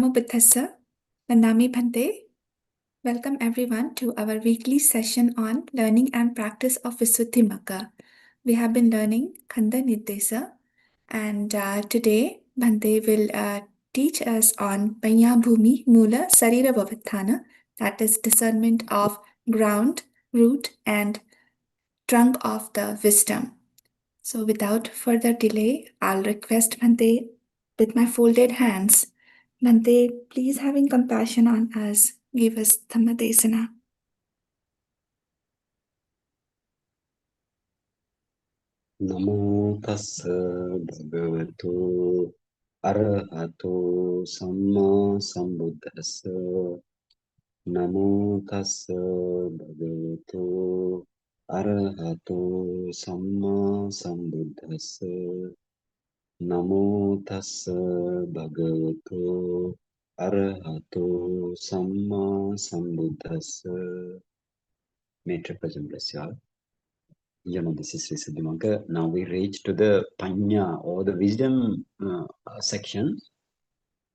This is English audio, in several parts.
Paññābhūmi Vandami Bhante. Welcome everyone to our weekly session on learning and practice of Visuddhimagga. We have been learning Khandhaniddeso, and today Bhante will teach us on Paññābhūmi, mula, sarīravavatthānaṃ, that is discernment of ground, root, and trunk of the wisdom. So without further delay, I'll request Bhante with my folded hands. Bhante, please having compassion on us, give us Dhamma Desana. Namo tassa bhagavato arahato samma sambuddhassa. Namo tassa bhagavato arahato samma sambuddhassa. Namo tassa bhagavato arahato samma sambuddhassa. May Triple bless you all. This is Visuddhimagga. Now we reach to the Paññā or the wisdom section.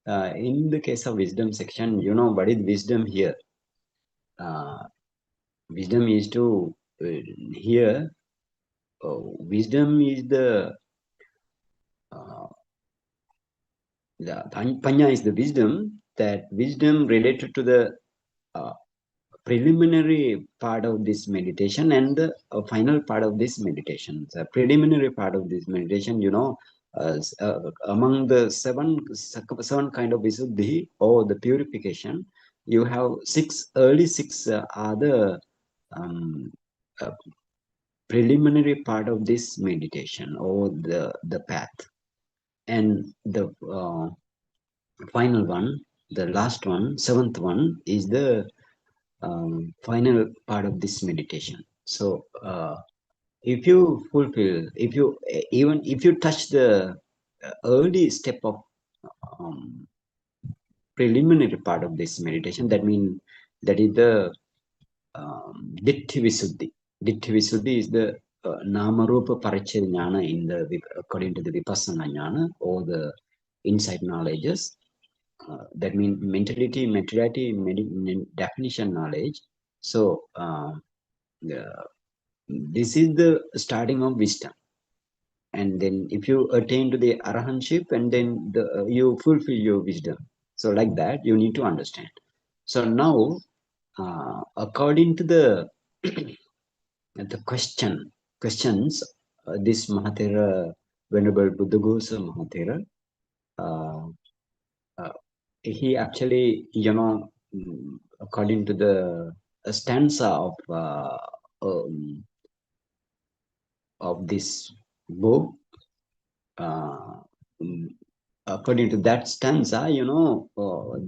In the case of wisdom section, what is wisdom here? Wisdom is to here. Wisdom is the Paññā is the wisdom, that wisdom related to the preliminary part of this meditation and the final part of this meditation. The preliminary part of this meditation, among the seven kind of visuddhi or the purification, you have early six are the preliminary part of this meditation or the path, and the final one, the last one, seventh one, is the final part of this meditation. So if you fulfill, if you touch the early step of preliminary part of this meditation, that is the Ditthi Visuddhi. Ditthi Visuddhi is the Nama Rupa Pariccheda Jnana according to the Vipassana Jnana or the insight knowledges. That means mentality, materiality, definition knowledge. So this is the starting of wisdom. And then if you attain to the arahantship, and then you fulfill your wisdom. So like that, you need to understand. So now, according to the questions, this Mahathera, Venerable Buddhaghosa Mahathera, he actually, according to the stanza of this book, according to that stanza,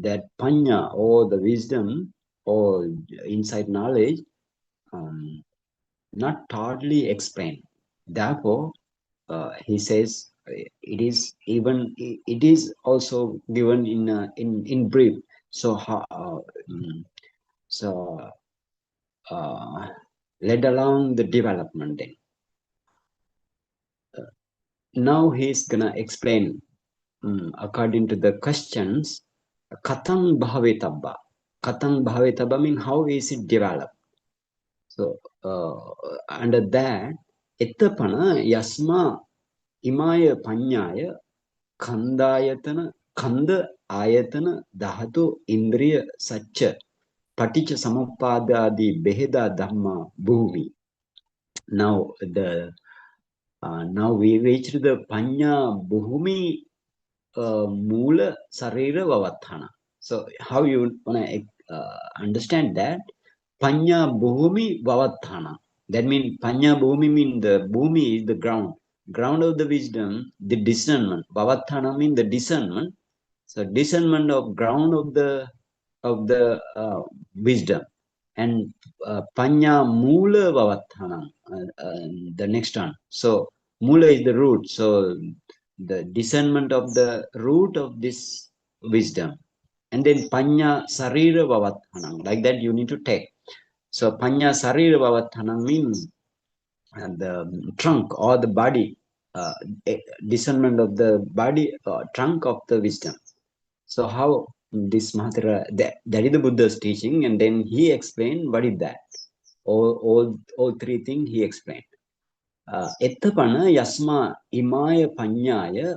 that Paññā or the wisdom or insight knowledge, not totally explained. Therefore, he says it is also given in brief. So let alone the development then. Now he's gonna explain according to the questions. Kathang bhavetabba. Kathang bhavetabba means how is it developed? So under that, ettapana yasma imaya paññāya khandayatana khanda ayatana dhatu indriya sacca paticca samuppadādi beheda dhamma bhūmi. Now now we reached the Paññābhūmi mula sarīravavatthānaṃ. So how you want to understand that? Paññābhūmi vavatthānaṃ. That means Paññābhūmi means the bhumi is the ground of the wisdom, the discernment. Vavatthānaṃ means the discernment. So discernment of ground of the wisdom. And Paññā mula vavatthānaṃ, the next one. So mula is the root. So the discernment of the root of this wisdom. And then Paññā sarīravavatthānaṃ. Like that you need to take. So Paññā sarīravavatthānaṃ means the trunk or the body, discernment of the body, trunk of the wisdom. So how this Mahatera, that is the Buddha's teaching, and then he explained what is that. All three things he explained. Ettapana yasma imaya paññāya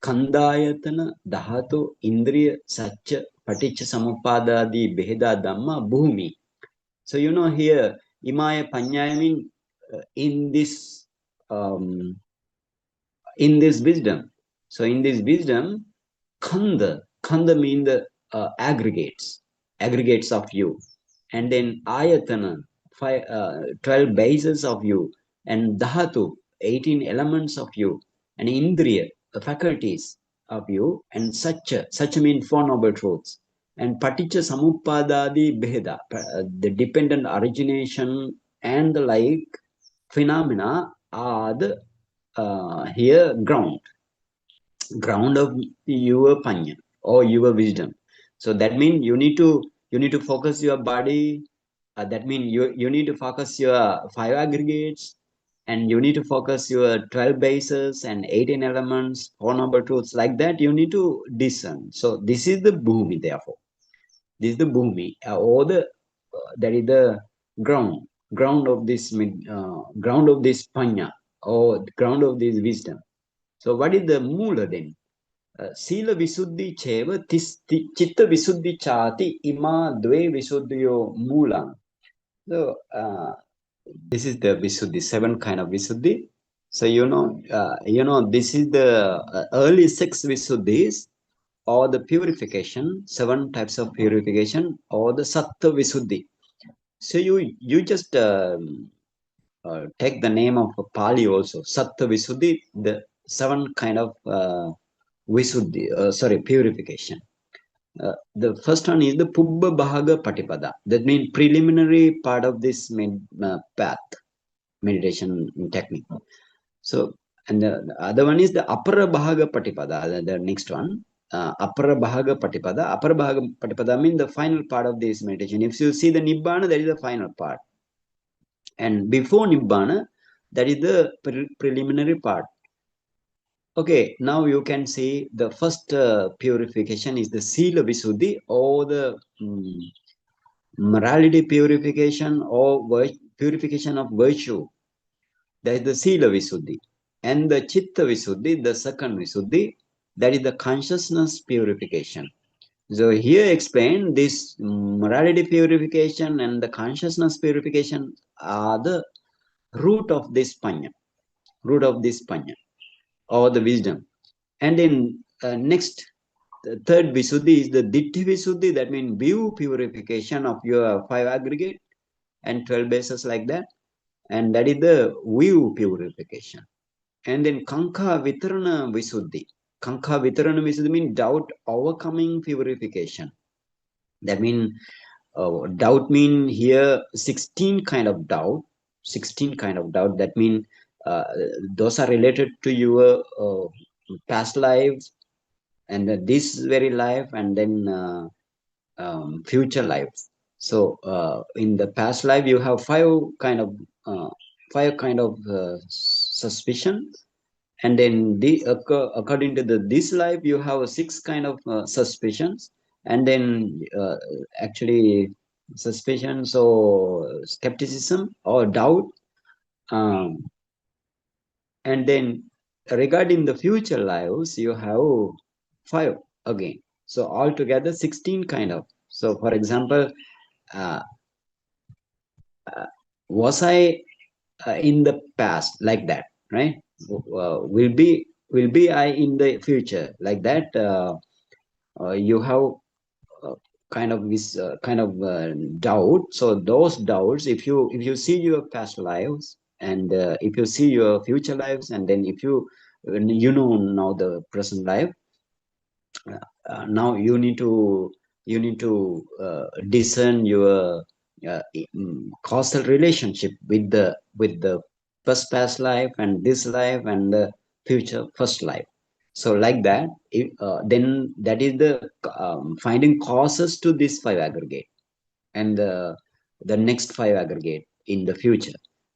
khandayatana dhatu indriya satcha paticca samuppadādi beheda dhamma bhūmi. So here imaya paññāya mean in this wisdom. So in this wisdom, Khanda mean the aggregates of you, and then ayatana, 12 bases of you, and dhatu, 18 elements of you, and indriya, the faculties of you, and such mean four noble truths, and paticca samuppadādi bheda, the dependent origination and the like phenomena are the here ground of your pañña or your wisdom. So that means you need to focus your body. That means you need to focus your 5 aggregates, and you need to focus your 12 bases and 18 elements, 4 noble truths. Like that, you need to discern. So this is the bhūmi. Therefore, this is the bhūmi, or the that is the ground of this pañña, or ground of this wisdom. So what is the mula then? Sila visuddhi cheva chitta visuddhi chati ima dve visuddhiyo mula. So this is the visuddhi, 7 kind of visuddhi. So this is the early 6 visuddhis, or the purification, 7 types of purification, or the sattva visuddhi. So you just take the name of Pali also, sattva visuddhi, the 7 kind of visuddhi, purification. The first one is the Pubba Bhaga Patipada. That means preliminary part of this path, meditation technique. So, and the other one is the Apara Bhaga Patipada, the next one. Apara Bhaga Patipada. Apara Bhaga Patipada means the final part of this meditation. If you see the Nibbana, that is the final part. And before Nibbana, that is the preliminary part. Okay, now you can see the first purification is the Sila Visuddhi, or the morality purification, or purification of virtue. That is the Sila Visuddhi. And the Chitta Visuddhi, the second Visuddhi, that is the consciousness purification. So here explain this morality purification and the consciousness purification are the root of this pañña, or the wisdom. And then next, the third visuddhi is the ditti visuddhi, that means view purification of your 5 aggregate and 12 bases, like that. And that is the view purification. And then kankha vitarana visuddhi. Kankha vitarana visuddhi means doubt overcoming purification. That means doubt mean here 16 kind of doubt. 16 kind of doubt. That means those are related to your past lives, and this very life, and then future life. So in the past life, you have 5 kind of suspicion, and then according to this life, you have 6 kind of suspicions, and then actually suspicions or skepticism or doubt, and then regarding the future lives, you have 5 again. So altogether 16 kind of. So for example, was I in the past, like that, right? Will be I in the future, like that? You have kind of this doubt. So those doubts, if you see your past lives, and if you see your future lives, and then if you know now the present life, now you need to discern your causal relationship with the first past life and this life and the future first life. So like that, then that is the finding causes to this 5 aggregate and the next 5 aggregate in the future.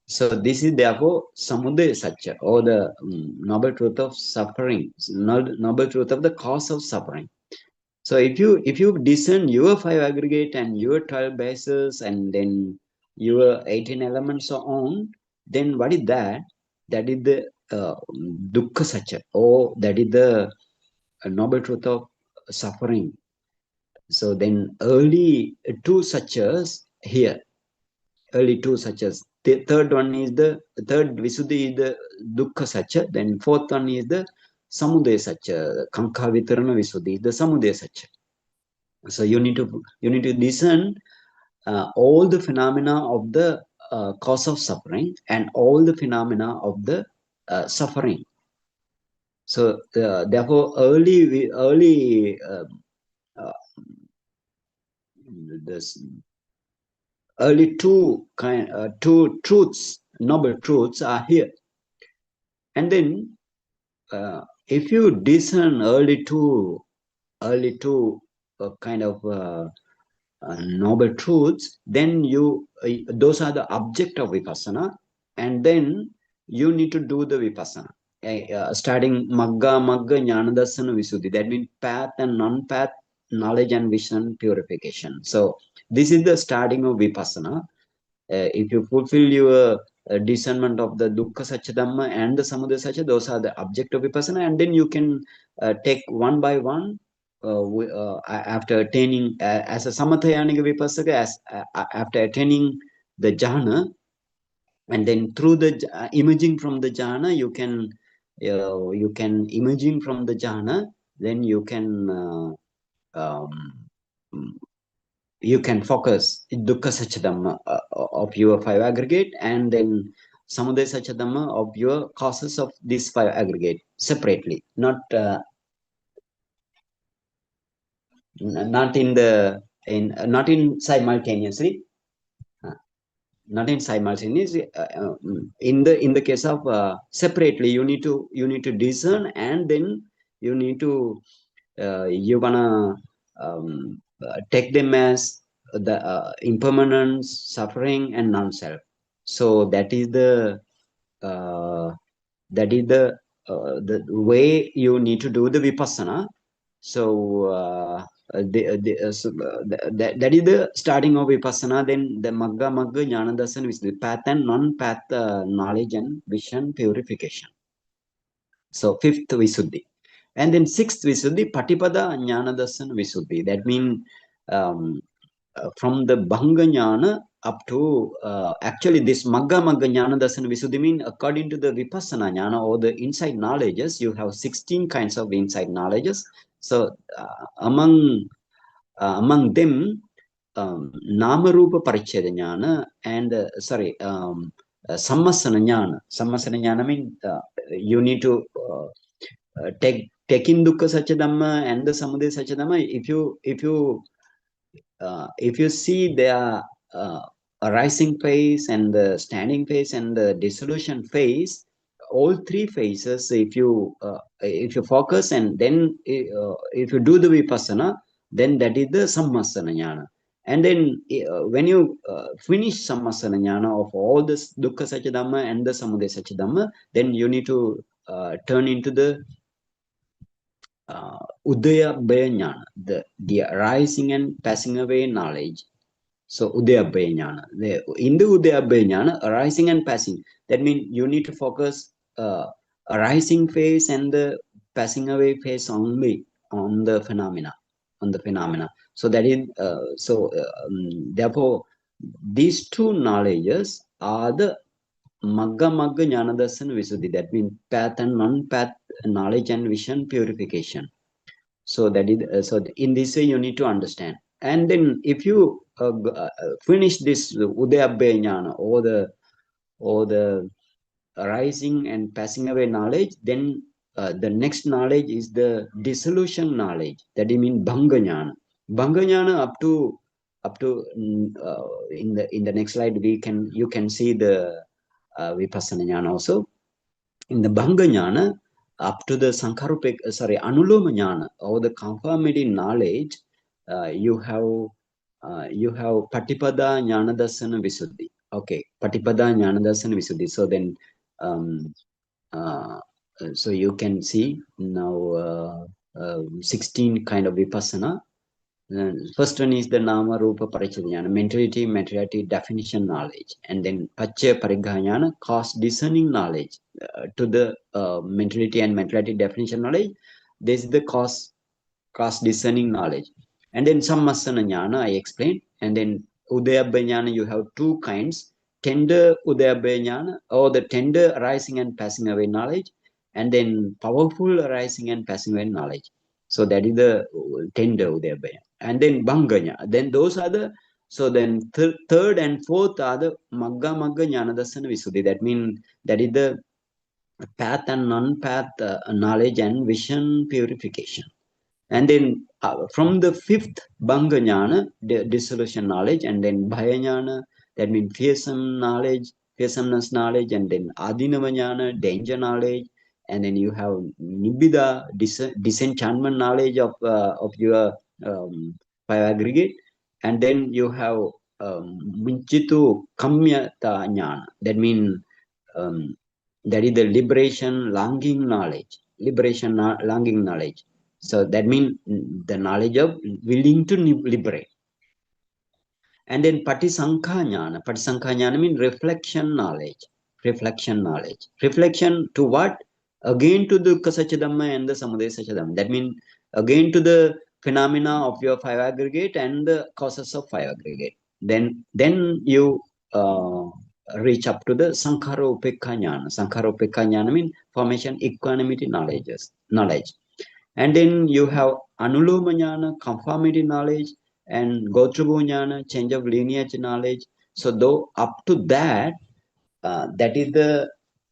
So this is therefore samudaya satya, or the noble truth of suffering, noble truth of the cause of suffering. So if you discern your 5 aggregate and your 12 bases and then your 18 elements so on, then what is that? That is the dukkha satya, or that is the noble truth of suffering. So then early two satyas here, early two satyas. The third one is the third Visuddhi is the dukkha satya. Then fourth one is the samudaya satya. Kankha vitarana Visuddhi is the samudaya satya. So you need to discern all the phenomena of the cause of suffering and all the phenomena of the suffering. So therefore, early this early two truths, noble truths are here, and then if you discern early two kind of noble truths, then those are the object of vipassana, and then you need to do the vipassana. Starting magga jnana darsana visuddhi, that means path and non-path, knowledge and vision purification. So this is the starting of vipassana. If you fulfill your discernment of the dukkha satya dhamma and the samudaya satya, those are the object of vipassana, and then you can take one by one after attaining as a samathayanika vipassaka, after attaining the jhana, and then through the emerging from the jhana, you can emerging from the jhana, then you can focus dukkha satya dhamma of your 5 aggregate, and then samudaya satya dhamma of your causes of these 5 aggregate separately, not not in simultaneously, not in simultaneously. In the case of separately, you need to discern, and then you need to you wanna take them as the impermanence, suffering, and non-self. So that is the uh, way you need to do the vipassana. So that is the starting of vipassana. Then the magga jnana darsana is the path and non-path knowledge and vision purification. So fifth visuddhi. And then sixth visuddhi, patipada jnana darsana visuddhi. That means from the bhanga jnana up to actually this magga jnana darsana visuddhi mean, according to the vipassana jnana or the inside knowledges, you have 16 kinds of inside knowledges. So among them, nama rupa pariccheda jnana and sammasana jnana. Sammasana jnana means you need to take in dukkha satya dhamma and the samudaya satya dhamma. If you see their arising phase and the standing phase and the dissolution phase, all three phases, if you focus, and then if you do the vipassana, then that is the sammasana jnana. And then when you finish sammasana jnana of all this dukkha satya dhamma and the samudaya satya dhamma, then you need to turn into the udaya jnana, the arising and passing away knowledge. So udayabhaya jnana. In the udayabhaya jnana, arising and passing, that means you need to focus arising phase and the passing away phase only on the phenomena, So that is therefore these two knowledges are the magga jnana darsana visuddhi. That means path and non-path knowledge and vision purification. So that is so in this way you need to understand. And then if you finish this udayabhaya jnana, or the arising and passing away knowledge, then the next knowledge is the dissolution knowledge. That is mean bhanga jnana. Bhanga jnana up to in the next slide you can see the vipassana jnana also. In the bhanga jnana, up to the anuloma jnana, or the conformity knowledge, you have patipada jnana darsana visuddhi. Okay, patipada jnana darsana visuddhi. So then so you can see now 16 kind of vipassana. First one is the nama rupa parichyajnana, mentality, materiality, definition knowledge, and then pacchaya parighayana, cause discerning knowledge to the mentality and materiality definition knowledge. This is the cause discerning knowledge, and then sammasana jnana I explained, and then udayabhaya jnana you have two kinds: tender udayabhaya jnana, or the tender arising and passing away knowledge, and then powerful arising and passing away knowledge. So that is the tender udayabhaya. And then bhanganya, then those are the, so then third and fourth are the magga jnana darsana visuddhi. That means that is the path and non-path knowledge and vision purification. And then from the fifth bhanga jnana, dissolution knowledge, and then bhaya jnana, that means fearsome knowledge, fearsomeness knowledge, and then adinava jnana, danger knowledge, and then you have nibbida, disenchantment knowledge of your five aggregate, and then you have munchitu kamyata jnana, that means that is the liberation longing knowledge, longing knowledge. So that means the knowledge of willing to liberate. And then patisankha jnana means reflection knowledge. Reflection to what? Again to the dukkha saccadhamma and the samudaya saccadhamma. That means again to the phenomena of your five aggregate and the causes of five aggregate. Then you reach up to the sankhara upekha jnana. Sankhara upekha jnana means formation equanimity knowledge. And then you have anuloma jnana, conformity knowledge, and gotrabhu jnana, change of lineage knowledge. So though up to that, that is the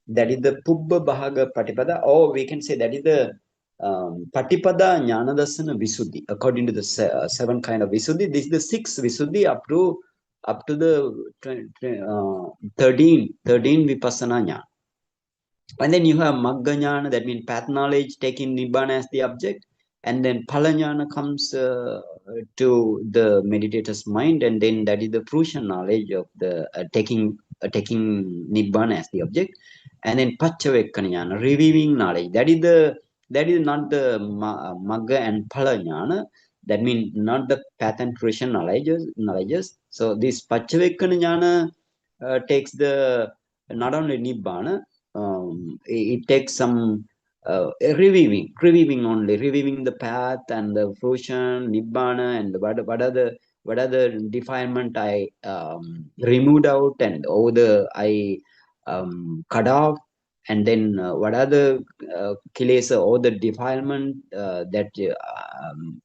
pubba bhaga patipada, or we can say that is the patipada jnana darsana visuddhi. According to the seven kind of visuddhi, this is the sixth visuddhi up to the 13 vipassana jnana. And then you have magga jnana, that means path knowledge, taking nibbana as the object. And then phala jnana comes to the meditator's mind, and then that is the fruition knowledge of the taking nibbana as the object. And then paccavekkhana jnana, reviewing knowledge. That is not the magga and phala jnana. That means not the path and fruition knowledges. So this paccavekkhana jnana takes the not only nibbana. It takes some reviewing the path and the fruition, nibbana, and what are the defilement I removed out, and I cut off, and then what are the kilesa or the defilement that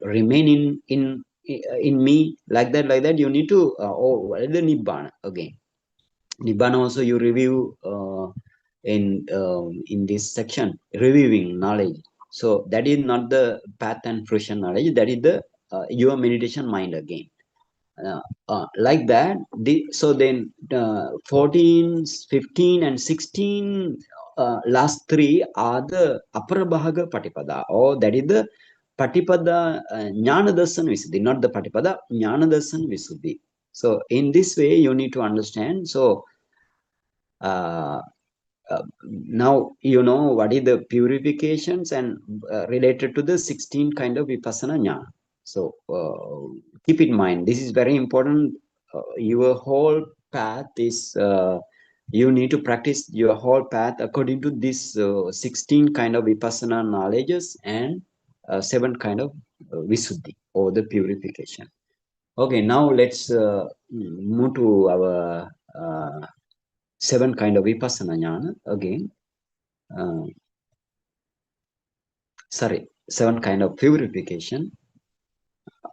remain in me, like that you need to what is the nibbana again. Nibbana also you review in this section, reviewing knowledge. So that is not the path and fruition knowledge, that is the your meditation mind again. Like that, so then 14, 15 and 16 last three are the aparabhaga patipada, or that is the patipada jnana darsana visuddhi, not the patipada jnana darsana visuddhi. So in this way you need to understand. So now you know what is the purifications and related to the 16 kind of vipassana jnana. So keep in mind, this is very important. Your whole path is you need to practice your whole path according to this 16 kind of vipassana knowledges and 7 kind of visuddhi, or the purification. Okay, now let's move to our 7 kind of vipassana jnana again. 7 kind of purification.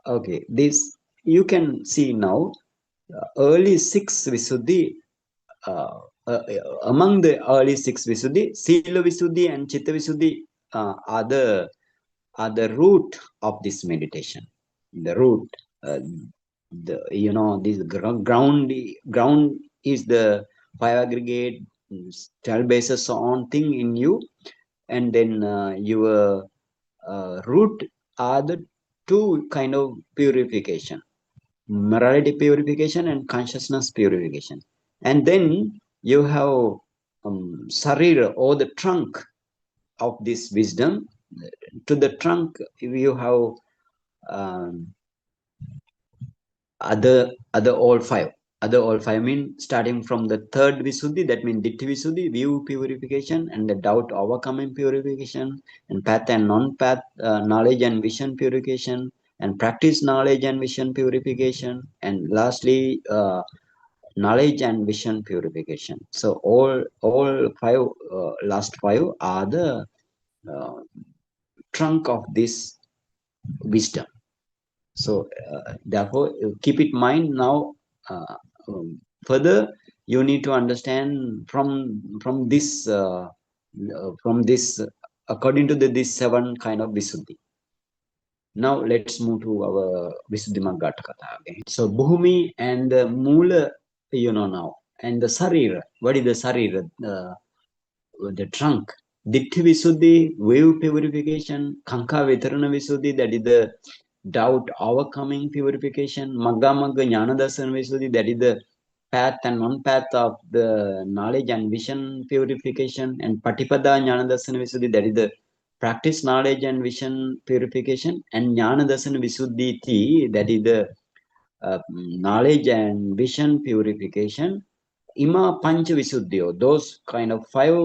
Okay, this you can see now. Early 6 visuddhi. Among the early 6 visuddhi, sila visuddhi and chitta visuddhi are the root of this meditation. The root, this ground is the five aggregate, 12 bases, so on thing in you, and then your root are the 2 kind of purification: morality purification and consciousness purification. And then you have sarira, or the trunk of this wisdom, to the trunk, you have other all five. Other all five mean starting from the third Visuddhi, that means Ditti Visuddhi, view purification, and the doubt overcoming purification, and path and non-path, knowledge and vision purification, and practice knowledge and vision purification, and lastly, knowledge and vision purification. So all five, last five are the uh, trunk of this wisdom. So therefore, keep it in mind now. Uh, Further, you need to understand from this according to this seven kind of visuddhi. Now let's move to our Visuddhimagga Katha again. So Bhumi and Mula, you know now, and the Sarira. What is the Sarira? The trunk. Ditti Visuddhi, wave purification. Kanka Vitarana Visuddhi, that is the doubt overcoming purification. Magga Magga Jnana Darsana Visuddhi, that is the path and non-path of the knowledge and vision purification. And Patipada Jnana Darsana Visuddhi, that is the practice knowledge and vision purification. And Jnana Darsana Visuddhi, that is the knowledge and vision purification. Ima Pancha Visuddhyo, those kind of five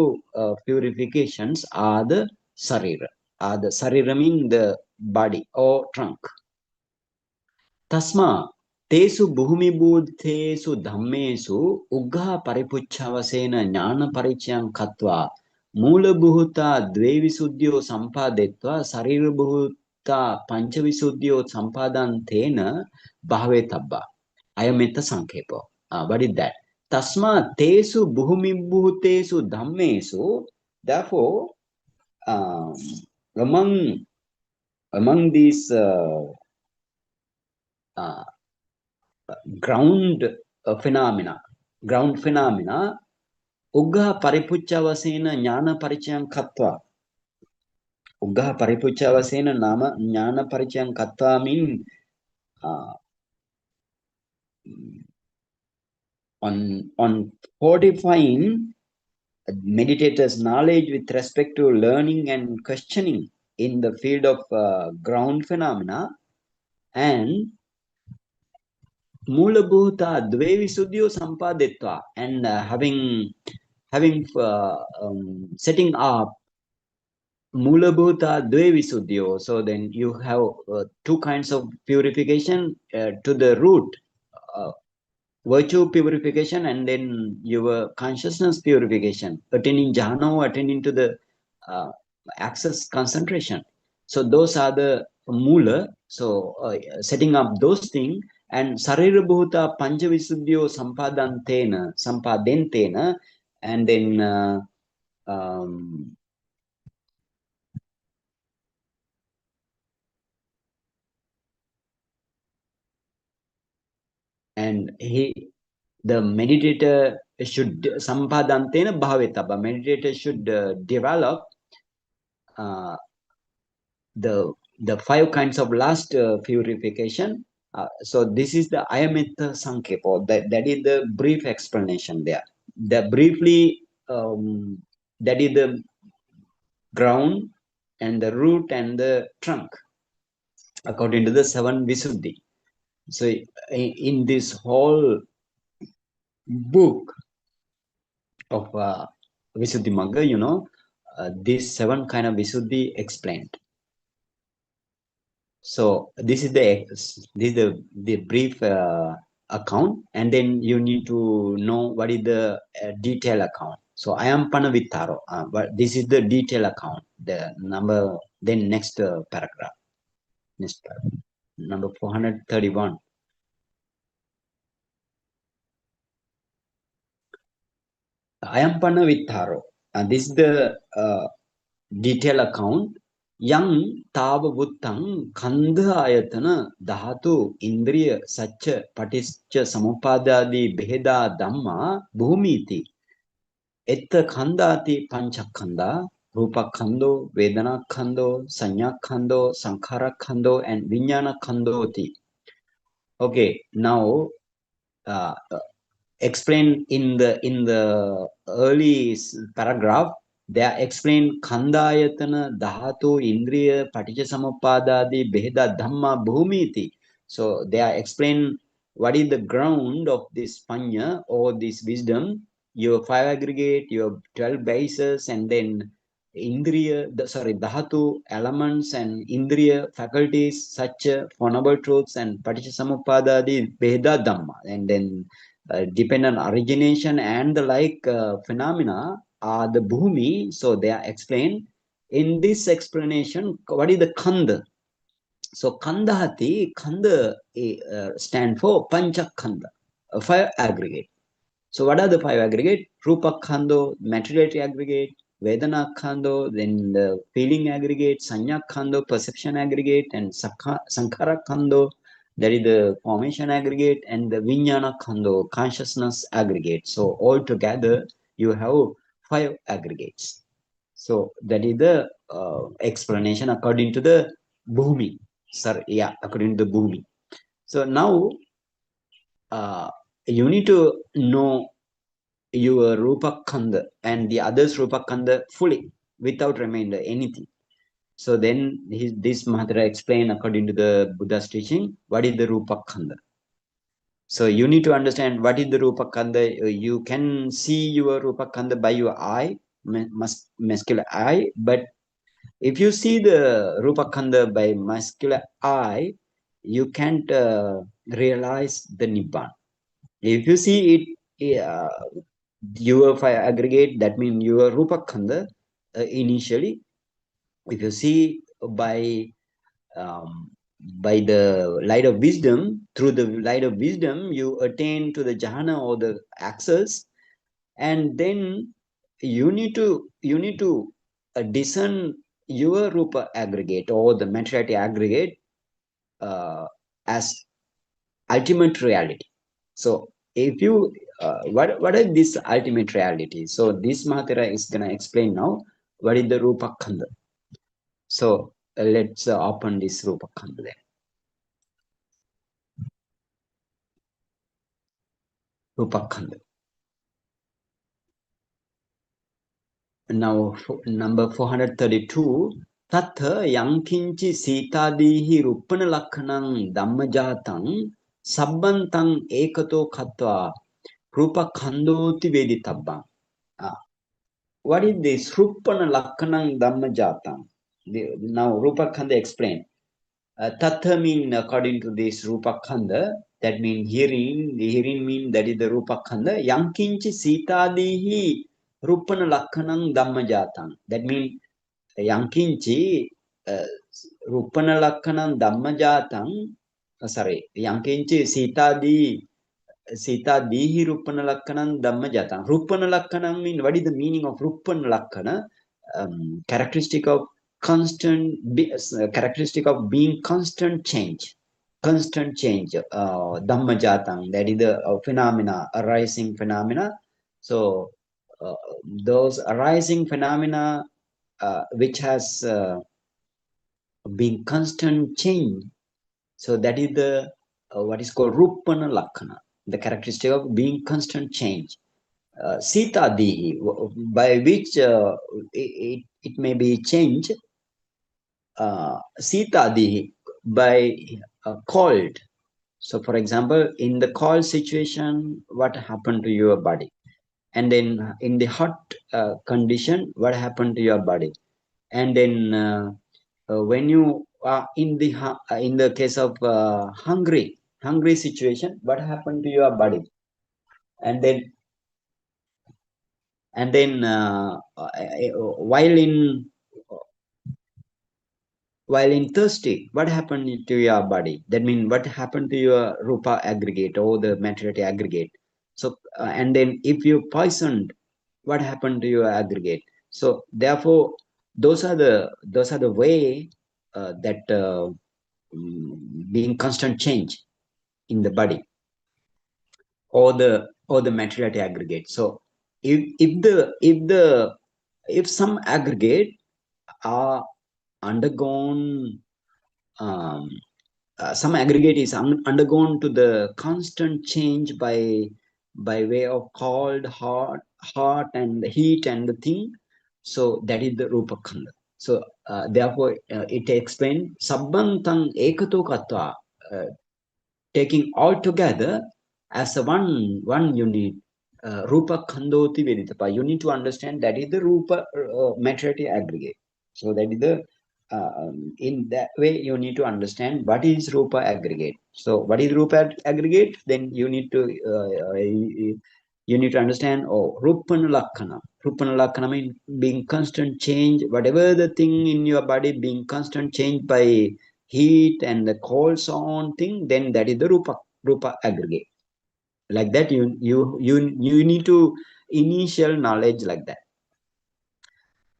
purifications are the sarira. The sarira mean the body or trunk. Tasma tesu bhumibhūtesu dhammesu ugga paripuchavasena jnana parichayam katva mula bhuta dve visuddhyo sampadetva sarira bhuta pancha visuddhyo sampadantena bhavetabba. Ayametta sankhepa. What is that? Tasma tesu bhumibhūtesu dhammesu. Therefore, among these ground phenomena, ugga paripuchavasena jnana parichayam katva. Ugga paripuchavasena nama jnana parichayam katva mean on fortifying meditators' knowledge with respect to learning and questioning in the field of ground phenomena, and mula bhuta dve visuddhyo sampadetva, and having setting up mula bhuta dve visuddhyo. So then you have two kinds of purification to the root. Virtue purification, and then your consciousness purification, attaining jhana, attaining to the access concentration. So those are the mula. So setting up those things, and sarira bhuta pancha visuddhyo sampadentena, and then the meditator should sampadantena bhavetaba. Meditator should develop the five kinds of last purification. So this is the ayametta sankhepa. That is the brief explanation there. The briefly that is the ground and the root and the trunk according to the seven visuddhi. So in this whole book of Visuddhimagga, you know, these seven kind of Visuddhi explained. So this is the brief account, and then you need to know what is the detailed account. So I am Panavittaro, but this is the detailed account. The number, then next paragraph, number 431. I am Panavittaro, and this is the detailed account. Yang tava vuttang khandha ayatana dhatu indriya sacca patischa samupadadi bheda dhamma bhumiti etta khandati panchakhanda rupa khando vedana khando sanya khando sankhara khando and vijnana khandoti. Okay, now explain in the early paragraph. they are explained Khandayatana, Dhatu, Indriya, Paticcasamuppadadi, Beheda, Dhamma, Bhumiti. So they are explained what is the ground of this Paññā or this wisdom, your 5 aggregate, your 12 bases, and then Indriya, Dhatu, elements, and Indriya, faculties, such Four Noble Truths, and Paticcasamuppadadi, Beheda, Dhamma. And then dependent origination and the like phenomena are the bhumi. So they are explained in this explanation. What is the khanda? So khandahati, khanda stand for pancha khanda, 5 aggregate. So what are the 5 aggregate? Rupa khando, materiality aggregate, vedana khando, then the feeling aggregate, sanya khando, perception aggregate, and sankhara khando, that is the formation aggregate, and the vijnana khando, consciousness aggregate. So all together you have 5 aggregates. So that is the explanation according to the Bhumi. According to the Bhumi. So now you need to know your Rupa Khanda and the others Rupa Khanda fully without remainder anything. So then this Mahatma explained according to the Buddha's teaching what is the Rupa Khanda. So you need to understand what is the Rupa Khanda. You can see your Rupa Khanda by your eye, muscular eye, but if you see the Rupa Khanda by muscular eye, you can't realize the Nibbana. If you see it, your 5 aggregate, that means your Rupa Khanda initially. If you see by the light of wisdom, through the light of wisdom, you attain to the jhana or the access, and then you need to discern your Rupa aggregate or the materiality aggregate as ultimate reality. So if you what is this ultimate reality? So this Mahatera is gonna explain now what is the Rupa Khanda. So let's open this Rupa Khanda then. Rupa Khanda. Now number 432. Tatha yankinchi sitadihi rupana lakhanam dhammajatang sabbantang ekato khatva Rupa Khandoti Veditabba. What is this Rupana Lakhanam Dhammajatang? Now Rupa Khanda explained. Tatha mean according to this Rupa Khanda, that means hearing. The hearing mean that is the Rupa Khanda. Yankinchi Sitadihi Rupana Lakhanam Dhammajatang. That means Yankinchi Rupana Lakhanam Dhammajatang. Yankinchi Sita Dihi Rupana Lakhanam Dhammajatang. Rupana Lakhanam means what is the meaning of Rupana Lakhana? Characteristic of characteristic of being constant change. Dhammajatang, that is the phenomena, arising phenomena. So those arising phenomena which has been constant change. So that is the what is called Rupana Lakhana, the characteristic of being constant change. Sita Dihi, by which it may be changed. Sita Dihi, by cold. So for example, in the cold situation, what happened to your body? And then in the hot condition, what happened to your body? And then when you are in the case of hungry situation, what happened to your body? And then while in thirsty, what happened to your body? That means what happened to your Rupa aggregate or the materiality aggregate? So and then if you poisoned, what happened to your aggregate? So therefore, those are the way that being constant change in the body or the materiality aggregate. So if some aggregate are undergone some aggregate is undergone to the constant change by way of cold, hot and heat and the thing, So that is the Rupa Khanda. So therefore, it explains Sabbantang Ekato Katva, taking all together as a one unit. Rupa Khandoti Veditapa. You need to understand that is the Rupa maturity aggregate. So that is the in that way you need to understand what is Rupa aggregate. So what is Rupa aggregate? Then you need to understand, oh, Rupana Lakkana. Rupana Lakkana means being constant change, whatever the thing in your body being constant change by heat and the cold, so on thing, then that is the Rupa aggregate. Like that, you need to initial knowledge like that.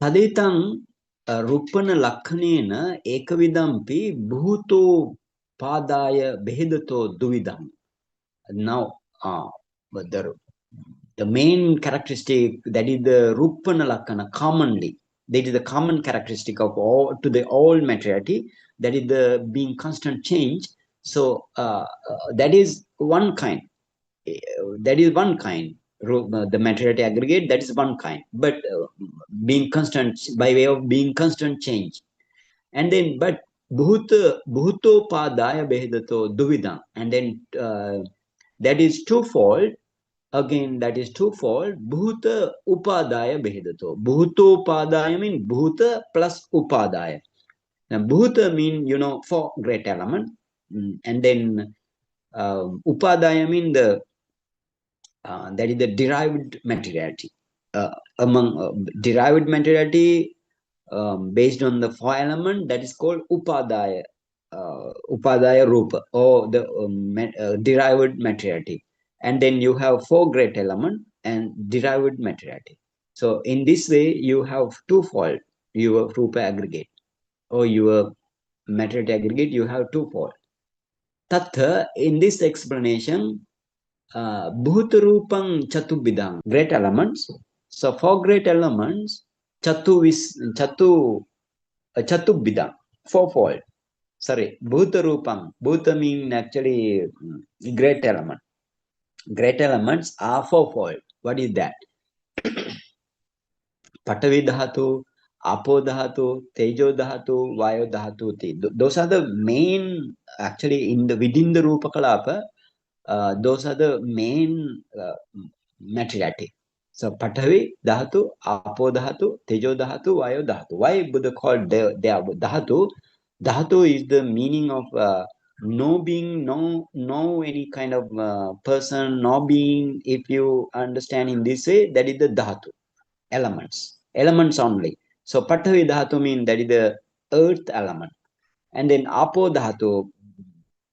Tadetang Rupana Lakhanena Ekavidampi Bhuto Padaya Behedato Duvidam. Now, but the main characteristic that is the Rupana Lakhana commonly, that is the common characteristic of all to the all materiality, that is the being constant change. So that is one kind. That is one kind. The materiality aggregate, that is one kind. But being constant by way of being constant change. And then, but Bhuto Padaya Behedato Duvidam. And then that is twofold. Again, that is twofold. Bhuta upadaya behedato. Bhuto upadaya means bhuta plus upadaya. Now, bhuta mean, four great element. And then upadaya mean that is the derived materiality. Among derived materiality based on the four element, that is called upadaya. Upadaya rupa, or the derived materiality. And then you have four great element and derived materiality. So in this way, you have twofold your rupa aggregate or your materiality aggregate. You have twofold. Tatha, in this explanation, Bhutarupang Chatubidang, great elements. So for great elements, Chatubidang, fourfold. Sorry, Bhuta Rupam. Bhuta mean actually great element. Great elements are fourfold. What is that? Patavi Dhatu, Apo Dhatu, Tejo Dhatu, Vayo Dhatu. Those are the main, actually, within the Rupa Kalapa, those are the main materiality. So Patavi Dhatu, Apo Dhatu, Tejo Dhatu, Vayo Dhatu. Why Buddha called they are Dhatu? Dhatu is the meaning of no being, no any kind of person, no being. If you understand in this way, that is the Dhatu, elements only. So Patavi Dhatu means that is the earth element. And then Apo Dhatu,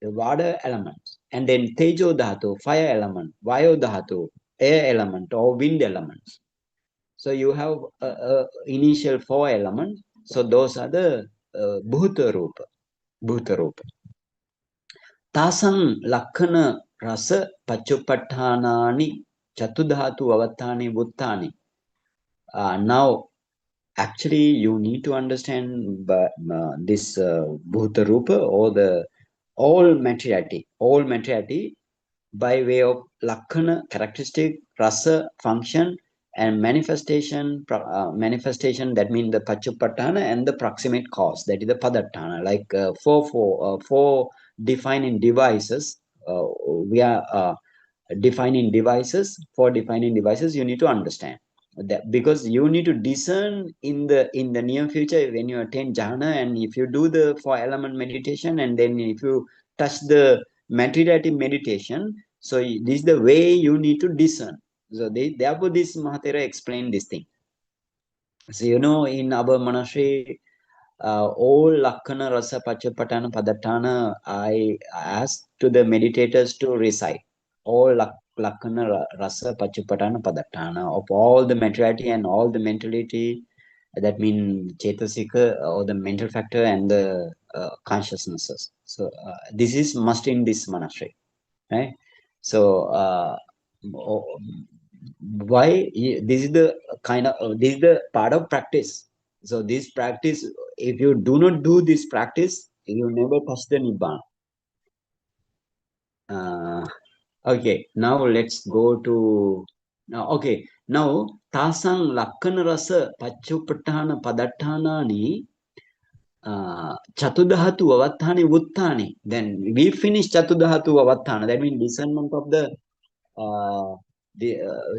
the water element. And then Tejo Dhatu, fire element. Vayo Dhatu, air element or wind elements. So you have initial four elements. So those are the Bhuta Rupa. Bhuta Rupa. Tasam Lakhana Rasa Pachupathanani Chatudhatu Avattani Vuttani. Now, actually, you need to understand this Bhuta Rupa or the all materiality by way of Lakhana, characteristic, Rasa, function, and manifestation. Manifestation, that means the Pachupatthana and the proximate cause, that is the Padatthana. Like four defining devices, we are defining devices. For defining devices, you need to understand that, because you need to discern in the near future when you attain jhana, and if you do the four element meditation, and then if you touch the materiality meditation, so this is the way you need to discern. So therefore this Mahatera explained this thing. So in our monastery, all Lakhana Rasa Pachupatana Padatthana, I asked to the meditators to recite all Lakhana Rasa Pachupatana Padatthana of all the materiality and all the mentality, that means Chetasika, or the mental factor and the consciousnesses. So this is must in this monastery, right? So why this is the kind of this is the part of practice. So this practice, if you do not do this practice, you never touch the nibbana. Okay, now let's go to okay. Now, tasang lakkana rasa paccupatthana padatthānāni Chatudhatu Avattani Vuttani. Then we finish Chatudhatu Avattana. That means discernment of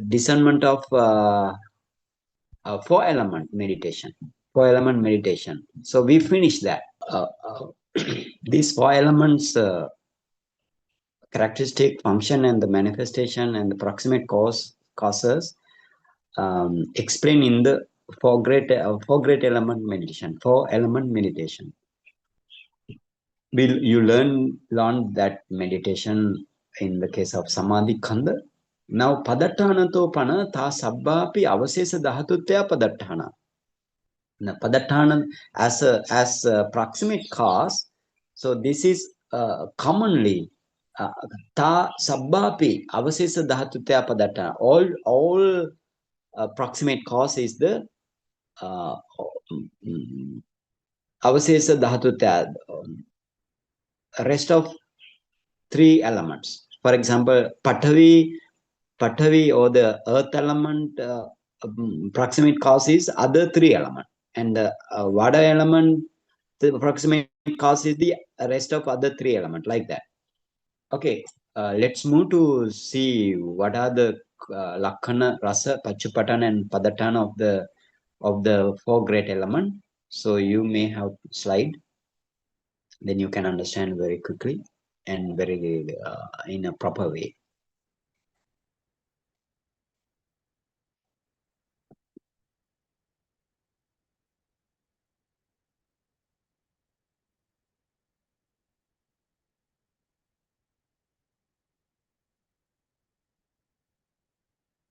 discernment of four element meditation. Four element meditation. So we finish that. These four elements characteristic, function, and the manifestation and the proximate causes explain in the four great element meditation. Four element meditation. Will you learn that meditation in the case of samadhi khanda? Now padatthana to pana ta sabbapi avasesa dhahatutya padatthana. Now padatthana as a proximate cause. So this is commonly ta sabbapi avasesa dhahatutya padatthana. All proximate cause is the avasesa dhahatutya. Rest of three elements. For example, Patavi or the earth element, proximate cause is other three elements. And the Vada element, the proximate cause is the rest of other three elements, like that. Okay, let's move to see what are the Lakkana, Rasa, Pachupatana and Padatana of the four great elements. So you may have slide, then you can understand very quickly and very in a proper way.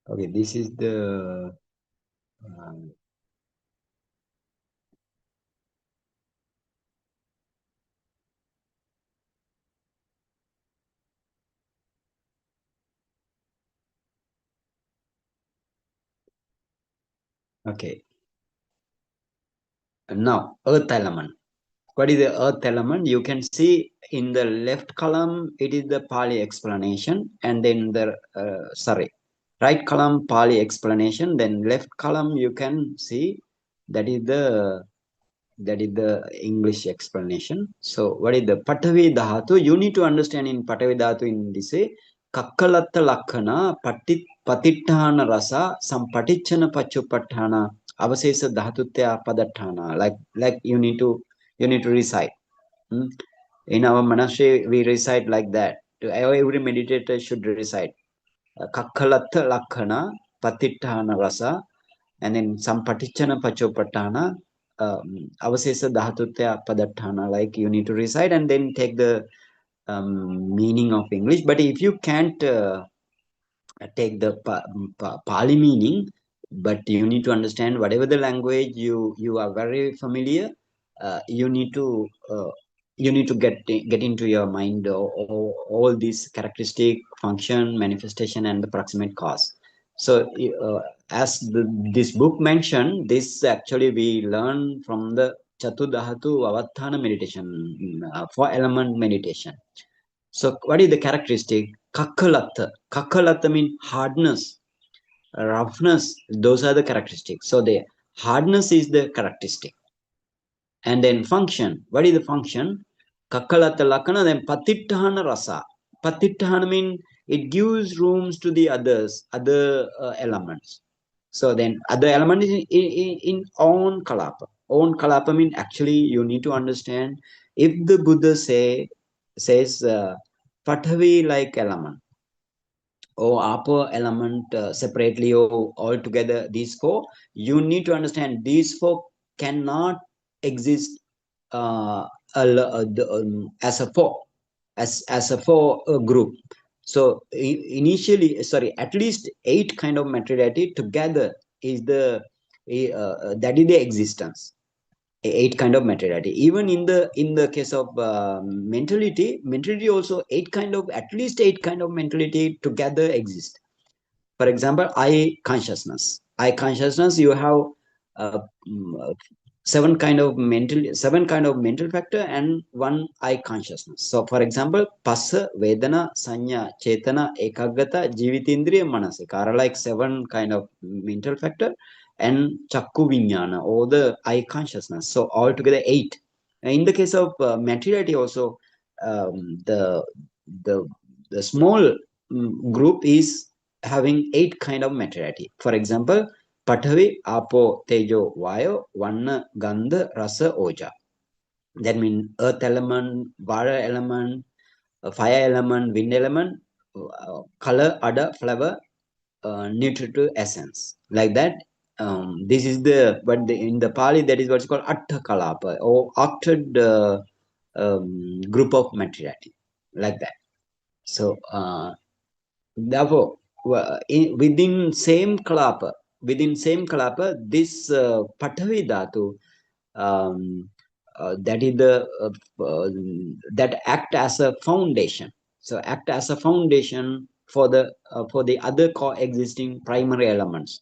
Okay, this is the okay. Now, earth element. What is the earth element? You can see in the left column, it is the Pali explanation, and then the right column Pali explanation. Then left column you can see that is the English explanation. So what is the Patavi Dhatu? You need to understand in Patavi Dhatu in this way, Kakkalatta Lakkana Patittana Rasa Sampatichana Pachupattana Avasesa Dhatutya Padattana. Like you need to recite. In our monastery, we recite like that. Every meditator should recite Kakkalatta Lakkana Patittana Rasa, and then Sampatichana Pachupattana Avasesa Dhahatutya Padattana, like you need to recite and then take the meaning of English. But if you can't take the Pali meaning, but you need to understand whatever the language you are very familiar, you need to get into your mind all these characteristic, function, manifestation, and the proximate cause. So as this book mentioned, this actually we learn from the Chatudhatu meditation, four element meditation. So what is the characteristic? Kakkalatta. Kakkalatta means hardness, roughness. Those are the characteristics. So the hardness is the characteristic. And then function. What is the function? Kakkalatta lakana, then patittana rasa. Patittana means it gives rooms to the other elements. So then other element is in own kalapa. Own kalapa means actually you need to understand if the Buddha says Pathavi like element or upper element separately or all together, these four, you need to understand these four cannot exist as a four, as a four group. So initially, sorry, at least 8 kind of materiality together is the that is the existence. 8 kind of materiality. Even in the case of mentality also 8 kind of, at least 8 kind of mentality together exist. For example, I consciousness, you have seven kind of mental factor and one eye consciousness. So for example, passa, vedana, sanya, chetana, ekaggata, jivitindriya, manasika are like seven kind of mental factor, and chakku vinyana or the eye consciousness. So altogether eight. In the case of materiality also, the the the small group is having eight kind of materiality. For example, Pathavi, Apo, Tejo, Vayo, Vanna, Gandha, Rasa, Oja. That means earth element, water element, fire element, wind element, color, adha, flavor, nutritive essence. Like that. This is in the Pali that is what's called Atta Kalapa or octad group of materiality. Like that. So therefore, within same kalapa, this Pathavi Dhatu, that is that act as a foundation. So act as a foundation for the other coexisting primary elements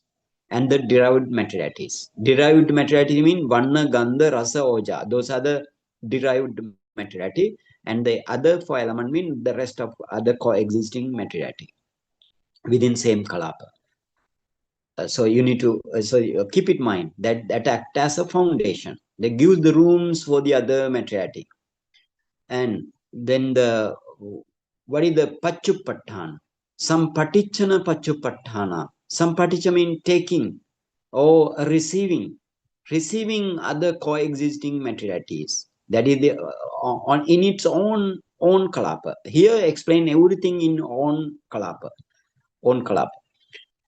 and the derived materialities. Derived materiality mean Vanna, Gandha, Rasa, Oja. Those are the derived materiality, and the other four element mean the rest of other coexisting materiality within same kalapa. So you need to keep in mind that act as a foundation. They give the rooms for the other materiality. And then what is the Pachupatthana? Some Patichana Pachupatthana. Some Paticha mean taking or receiving other coexisting materialities. That is in its own kalapa. Here explain everything in own kalapa.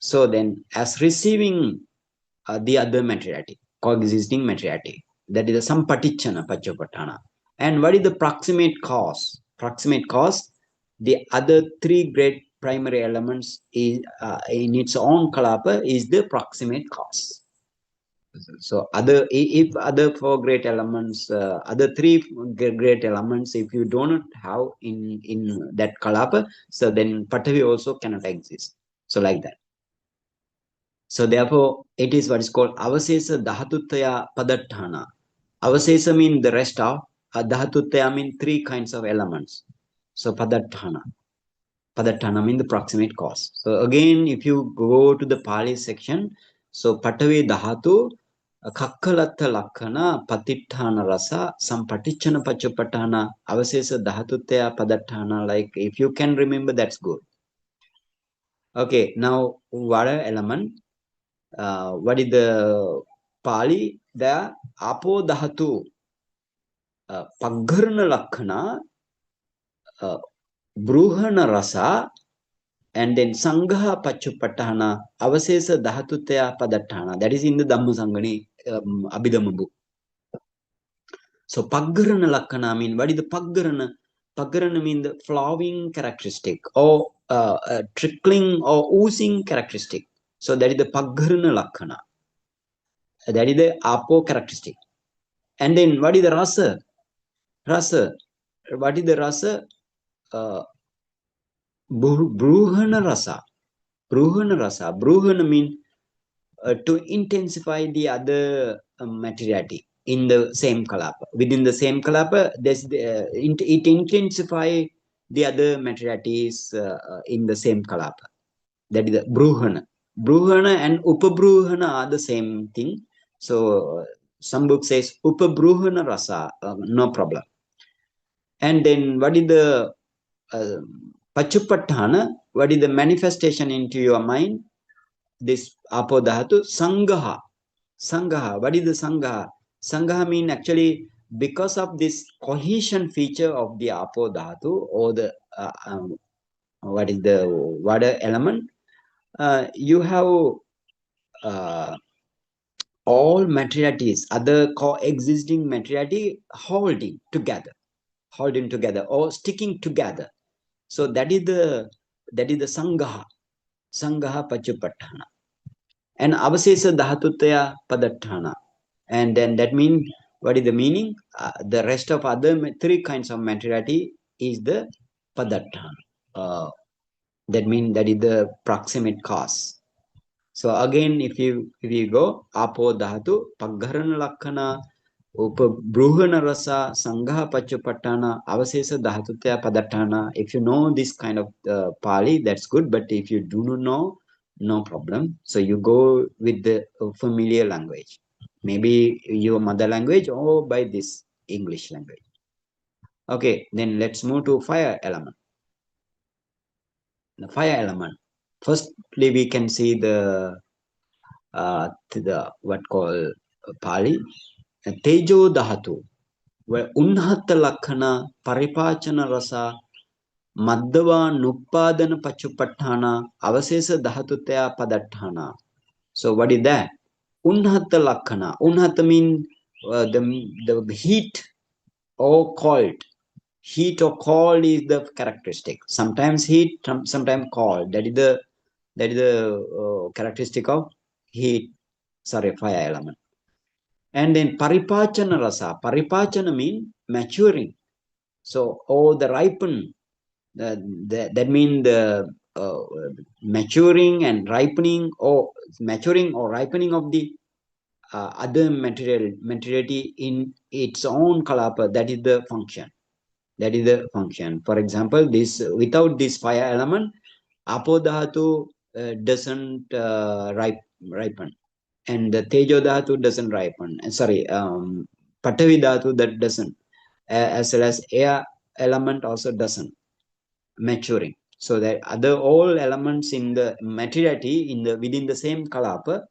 So then, as receiving the other materiality, coexisting materiality, that is the sampatichana pachopatana. And what is the proximate cause? Proximate cause, the other three great primary elements is in its own kalapa is the proximate cause. So if other four great elements, other three great elements, if you don't have in that kalapa, so then Patavi also cannot exist. So like that. So therefore, it is what is called avasesa dhahatutaya padatthana. Avasesa means the rest of, dhahatutaya means three kinds of elements. So padatthana. Padatthana means the proximate cause. So again, if you go to the Pali section, so patavi dhatu, kakkalatta lakkana, patitthana rasa, sampatichana pachupatthana, avasesa dhahatutaya padatthana. Like if you can remember, that's good. Okay, now water element. What is the Pali? The Apo Dhatu, Pagharna Lakhana, Bruhana Rasa, and then Sangha Pachupatana, Avasesa Dhahatutaya Padatana. That is in the Dhammasangani Abhidhamma book. So Pagharna Lakhana mean, what is the Pagharna? Pagharna means the flowing characteristic or trickling or oozing characteristic. So that is the Pagharna Lakhana. That is the Apo characteristic. And then what is the rasa? Rasa. What is the rasa? Bruhana rasa. Bruhana rasa. Bruhana means to intensify the other materiality in the same kalapa. Within the same kalapa, it intensify the other materialities in the same kalapa. That is the bruhana. Bruhana and upabruhana are the same thing. So some book says upabruhana rasa, no problem. And then what is the Pachupatthana? What is the manifestation into your mind? This apodhatu, sangaha. Sangaha. What is the sangaha? Sangaha mean actually because of this cohesion feature of the apodhatu or the what is the water element? You have all materialities, other coexisting materiality holding together or sticking together. So that is the sangaha pachupatthana. And avasesa dhahatutaya padatthana. And then that means, what is the meaning? The rest of other three kinds of materiality is the padatthana. That means that is the proximate cause. So again, if you go apo dhatu, pagharana lakkana, upabruhana rasa, sangha pachupattana, avasesa dhatutya padattana. If you know this kind of Pali, that's good. But if you do not know, no problem. So you go with the familiar language, maybe your mother language or by this English language. Okay, then let's move to fire element. The fire element. Firstly, we can see the what called Pali Tejo Dhatu, where Unhata Lakhana, Paripachana Rasa, Madhava Nuppadana Pachupattana, Avasesa Dhatutya Padattana. So what is that? Unhata Lakhana. Unhata means the heat or cold. Heat or cold is the characteristic. Sometimes heat, sometimes cold. That is the characteristic of heat. Sorry, fire element. And then paripachana rasa. Paripachana means maturing. So, the ripen. That means the maturing and ripening, or maturing or ripening of the other materiality in its own kalapa. That is the function. That is the function. For example, this without this fire element, apo dhatu doesn't ripen, and the tejo dhatu doesn't ripen. Sorry, patavi dhatu that doesn't, as well as air element also doesn't maturing. So that other all elements in the materiality in the within the same kalapa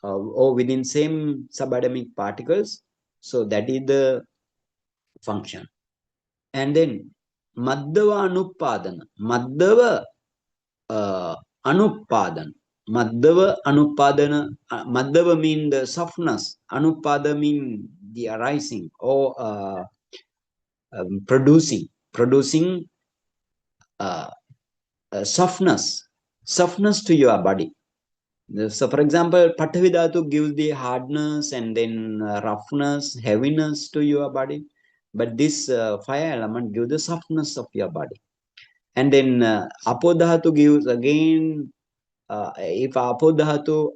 or within same subatomic particles. So that is the function. And then Madhava Anuppadana. Madhava Anuppadana. Madhava Anuppadana. Madhava means the softness. Anuppada means the arising or producing softness to your body. So, for example, Patavi Dhatu gives the hardness and then roughness, heaviness to your body. But this fire element gives the softness of your body. And then Apo Dhatu gives again, if Apo Dhatu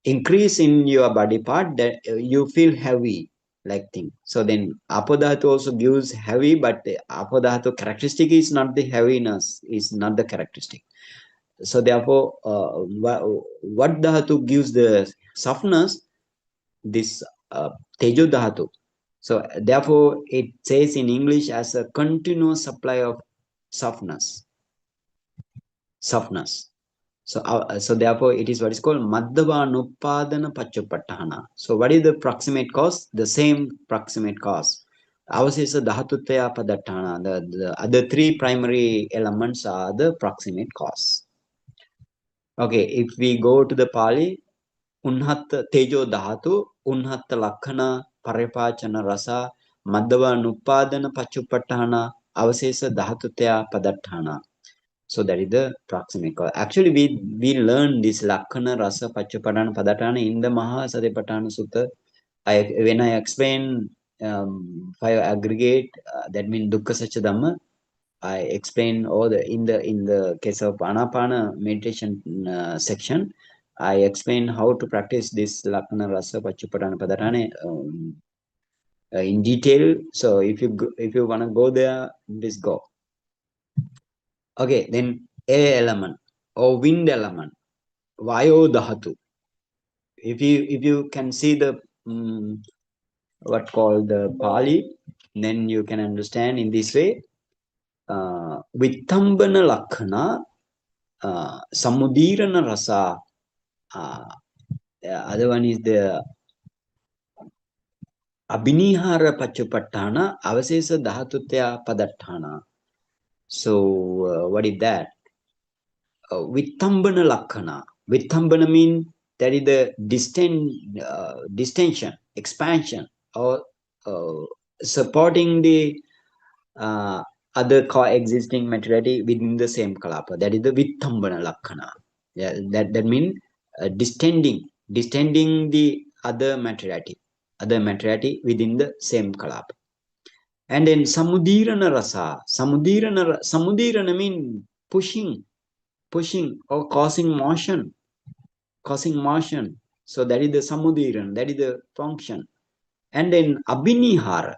increase in your body part, that you feel heavy like thing. So then Apo Dhatu also gives heavy, but Apo Dhatu characteristic is not the heaviness, is not the characteristic. So therefore, what dhatu gives the softness? This tejo dhatu. So therefore, it says in English as a continuous supply of softness. So therefore, it is what is called madhava nuppadana pachupattana. So what is the proximate cause? The same proximate cause. Avasesa dhatutya padattana. The other three primary elements are the proximate cause. Okay, if we go to the Pali, Unhatta Tejo Dhatu, Unhatta Lakhana, Paripachana Rasa, Madhava Nuppadana Pachupattana, Avasesa Dhatutya Padattana. So that is the proximate cause. Actually, we learn this Lakhana Rasa Pachupattana Padattana in the Mahasatipatthana Sutta. When I explain five aggregate, that means Dukkha Satya Dhamma, I explain all in the case of Anapana meditation section. I explain how to practice this Lakkhana Rasa Pachupattana Padattana in detail. So if you want to go there, please go. Okay, then air element or wind element, Vayo Dhatu. If you can see the what called the Pali, then you can understand in this way. Vithambana Lakkhana, Samudirana Rasa. Other one is the Abhinihara Pachupattana, Avasesa Dhatutya Padattana. So, what is that? Vithambana Lakkhana. Vithambana means that is the distension, expansion, or supporting the other coexisting materiality within the same kalapa. That is the Vithambana Lakkhana. Yeah, that means distending the other materiality within the same kalapa. And then Samudirana Rasa. Samudirana means pushing or causing motion. causing motion. So that is the samudiran, that is the function. And then abhinihara.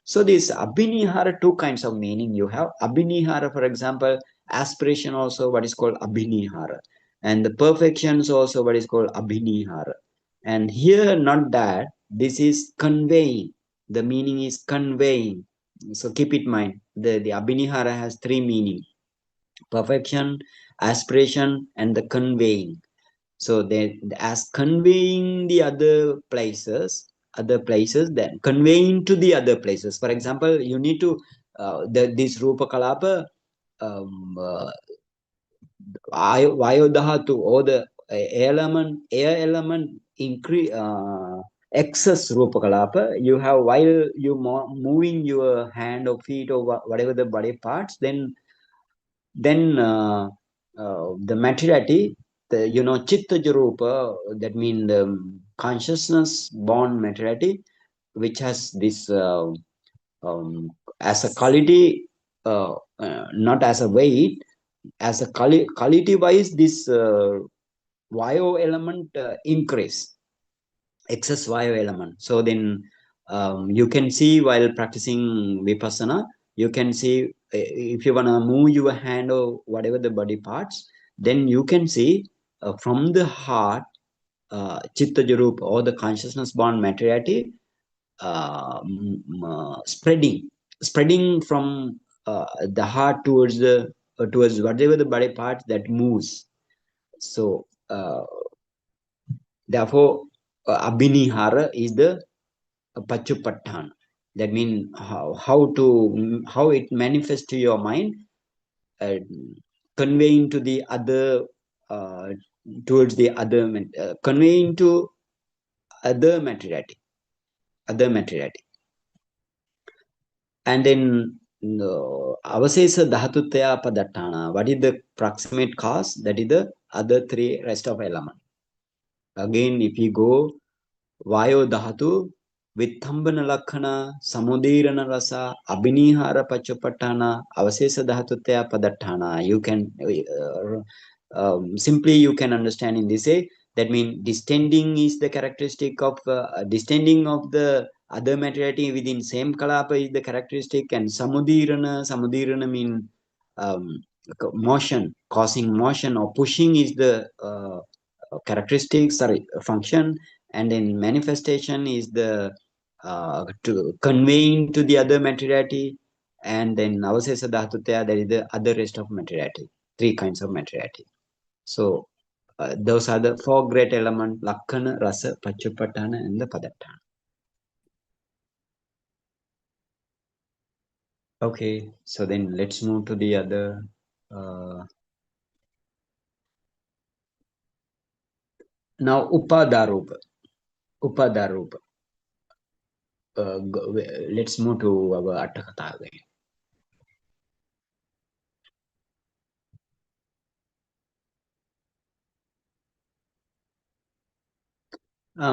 So this abhinihara, two kinds of meaning you have. Abhinihara, for example, aspiration also what is called abhinihara. And the perfections also what is called abhinihara. And here not that, this is conveying. The meaning is conveying. So keep it in mind, the abhinihara has three meaning: perfection, aspiration, and the conveying. So they, as conveying the other places, then conveying to the other places. For example, you need to this rupa kalapa, vayo dhatu, or the air element increase, excess rupa kalapa you have while you moving your hand or feet or whatever the body parts, then the materiality, the chitta jarupa, that means the consciousness born materiality, which has this as a quality, not as a weight, as a quality wise, this vayo element increase, excess vayo element. So then you can see while practicing vipassana, you can see if you want to move your hand or whatever the body parts, then you can see from the heart, chitta jarupa, or the consciousness born materiality, spreading from the heart towards the towards whatever the body part that moves. So therefore abhinihara is the pachupatthana. That means how it manifests to your mind, conveying to the other, towards the other, conveying to other materiality. And then avasesa dhatutya padattana. What is the proximate cause? That is the other three rest of element. Again, if you go vayo dhatu, vithambana lakhana, samudirana rasa, abhinihara pachupattana, avasesa dhatutya padattana. You can simply you can understand in this way. That means distending is the characteristic of distending of the other materiality within same kalapa is the characteristic, and samudirana mean motion, causing motion or pushing is the characteristic, function, and then manifestation is the conveying to the other materiality, and then avasesa dhatutya, that is the other rest of materiality, three kinds of materiality. So those are the four great elements: lakkana, rasa, pachupattana, and the padattana. Okay, so then let's move to the other. Now upadarupa. Let's move to our Atthakatha again.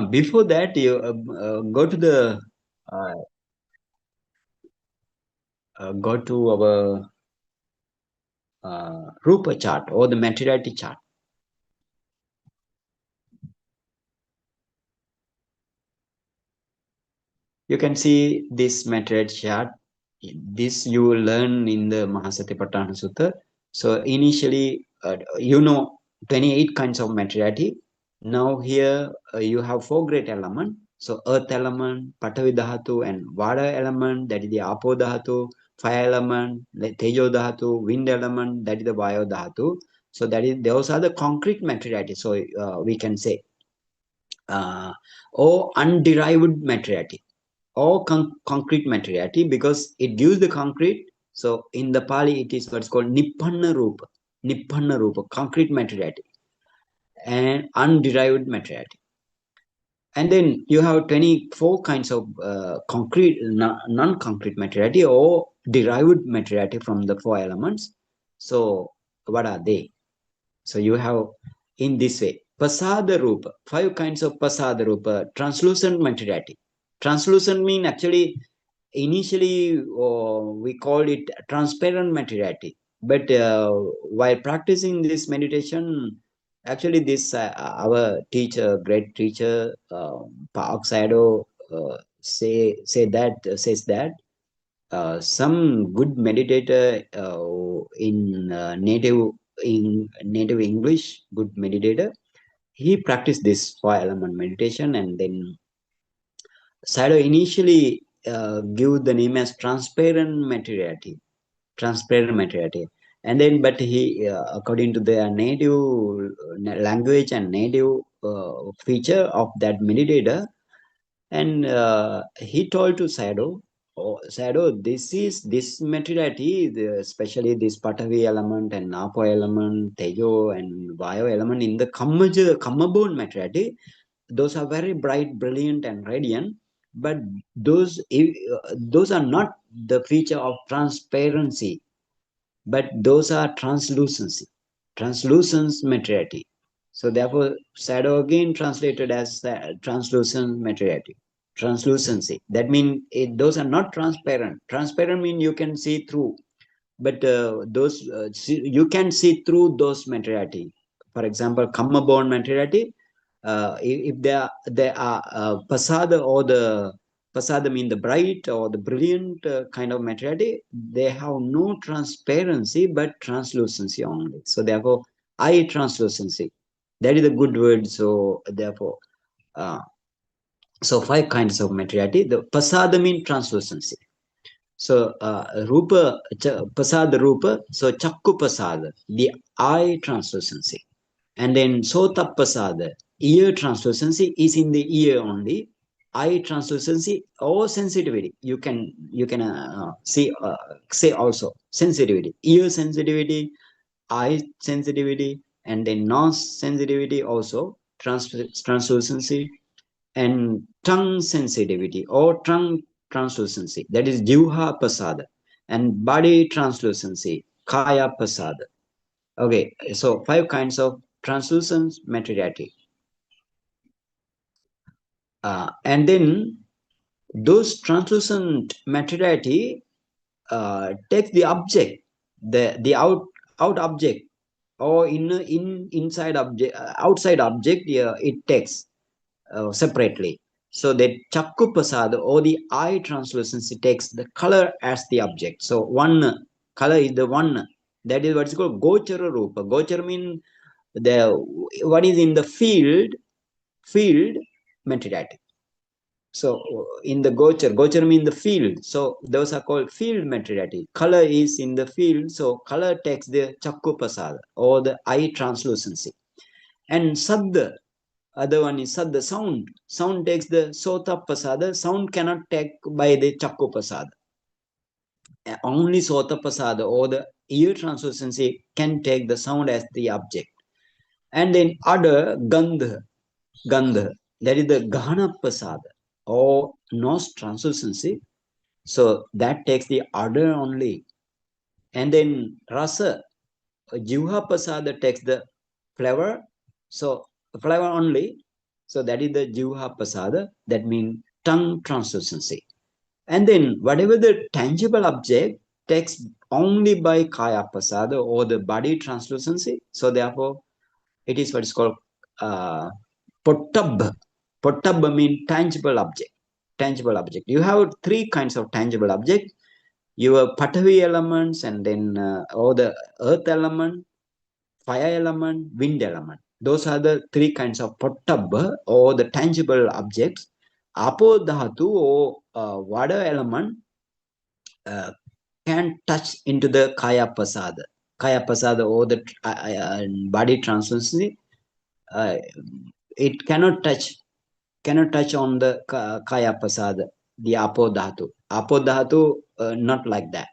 Before that, you go to the go to our Rupa chart or the materiality chart. You can see this materiality chart. This you will learn in the Mahasatipatthana Sutta. So initially, 28 kinds of materiality. Now here you have four great elements. So earth element, Patavi Dhatu, and water element, that is the Apo Dhatu, fire element, Tejo Dhatu, wind element, that is the Vayo Dhatu. So those are the concrete materiality. So we can say, or underived materiality, or concrete materiality, because it gives the concrete. So in the Pali, it is what's called Nippanna Rupa, concrete materiality, and underived materiality. And then you have 24 kinds of concrete, non-concrete materiality, or derived materiality from the four elements. So what are they? So you have in this way, Pasada Rupa, 5 kinds of Pasada Rupa, translucent materiality. Translucent mean actually, initially we called it transparent materiality. But while practicing this meditation, Actually, this our teacher, great teacher, Park Sayadaw, says that some good meditator in native English, good meditator, he practiced this 4 element meditation, and then Sayadaw initially give the name as transparent materiality, and then but he according to their native language and native feature of that meditator, and he told to Sayadaw, oh, Sayadaw, this materiality, especially this Patavi element and Napo element, Tejo and Vayo element in the Kamma-bone materiality, those are very bright, brilliant, and radiant. But those are not the feature of transparency, but those are translucence materiality. So therefore, shadow again translated as translucent materiality, translucency. That means those are not transparent. Transparent means you can see through, but you can see through those materiality. For example, kamma born materiality. If they are pasada, or the pasada mean the bright or the brilliant kind of materiality, they have no transparency but translucency only. So therefore, eye translucency. That is a good word. So therefore, uh, so 5 kinds of materiality. The pasada mean translucency. So pasada rupa, so chakku pasada, the eye translucency. And then sota pasada, ear translucency is in the ear only. Eye translucency or sensitivity. You can say also sensitivity, ear sensitivity, eye sensitivity, and then nose sensitivity also translucency, and tongue sensitivity or tongue translucency, that is jivha pasada, and body translucency, kaya pasada. Okay, so 5 kinds of translucent materiality. And then those translucent materiality takes the object, the out object, or inside object, outside object, it takes separately. So that chakku pasada or the eye translucency takes the color as the object. So one color is the one, that is what is called gochara rupa. Gochara means the what is in the field materiality. So in the gochar means the field. So those are called field materiality. Color is in the field, so color takes the chakku pasada or the eye translucency. And sadda, other one is sadda, sound. Sound takes the sota pasada. Sound cannot take by the chakku pasada. Only sota pasada or the ear translucency can take the sound as the object. And then other gandha, that is the gahana pasada or nose translucency. So that takes the odor only. And then rasa, jivha pasada takes the flavor. So flavor only. So that is the jivha pasada, that means tongue translucency. And then whatever the tangible object takes only by kaya pasada or the body translucency. So therefore, it is what is called pottab. Pottab means tangible object. Tangible object. You have 3 kinds of tangible object. Your Patavi elements, and then or the earth element, fire element, wind element. Those are the 3 kinds of pottab or the tangible objects. Apo dhatu or water element uh, can touch into the kaya pasada. Kaya pasada or the body translucency. It cannot touch on the kaya pasada, the apo dhatu. Apo dhatu, not like that.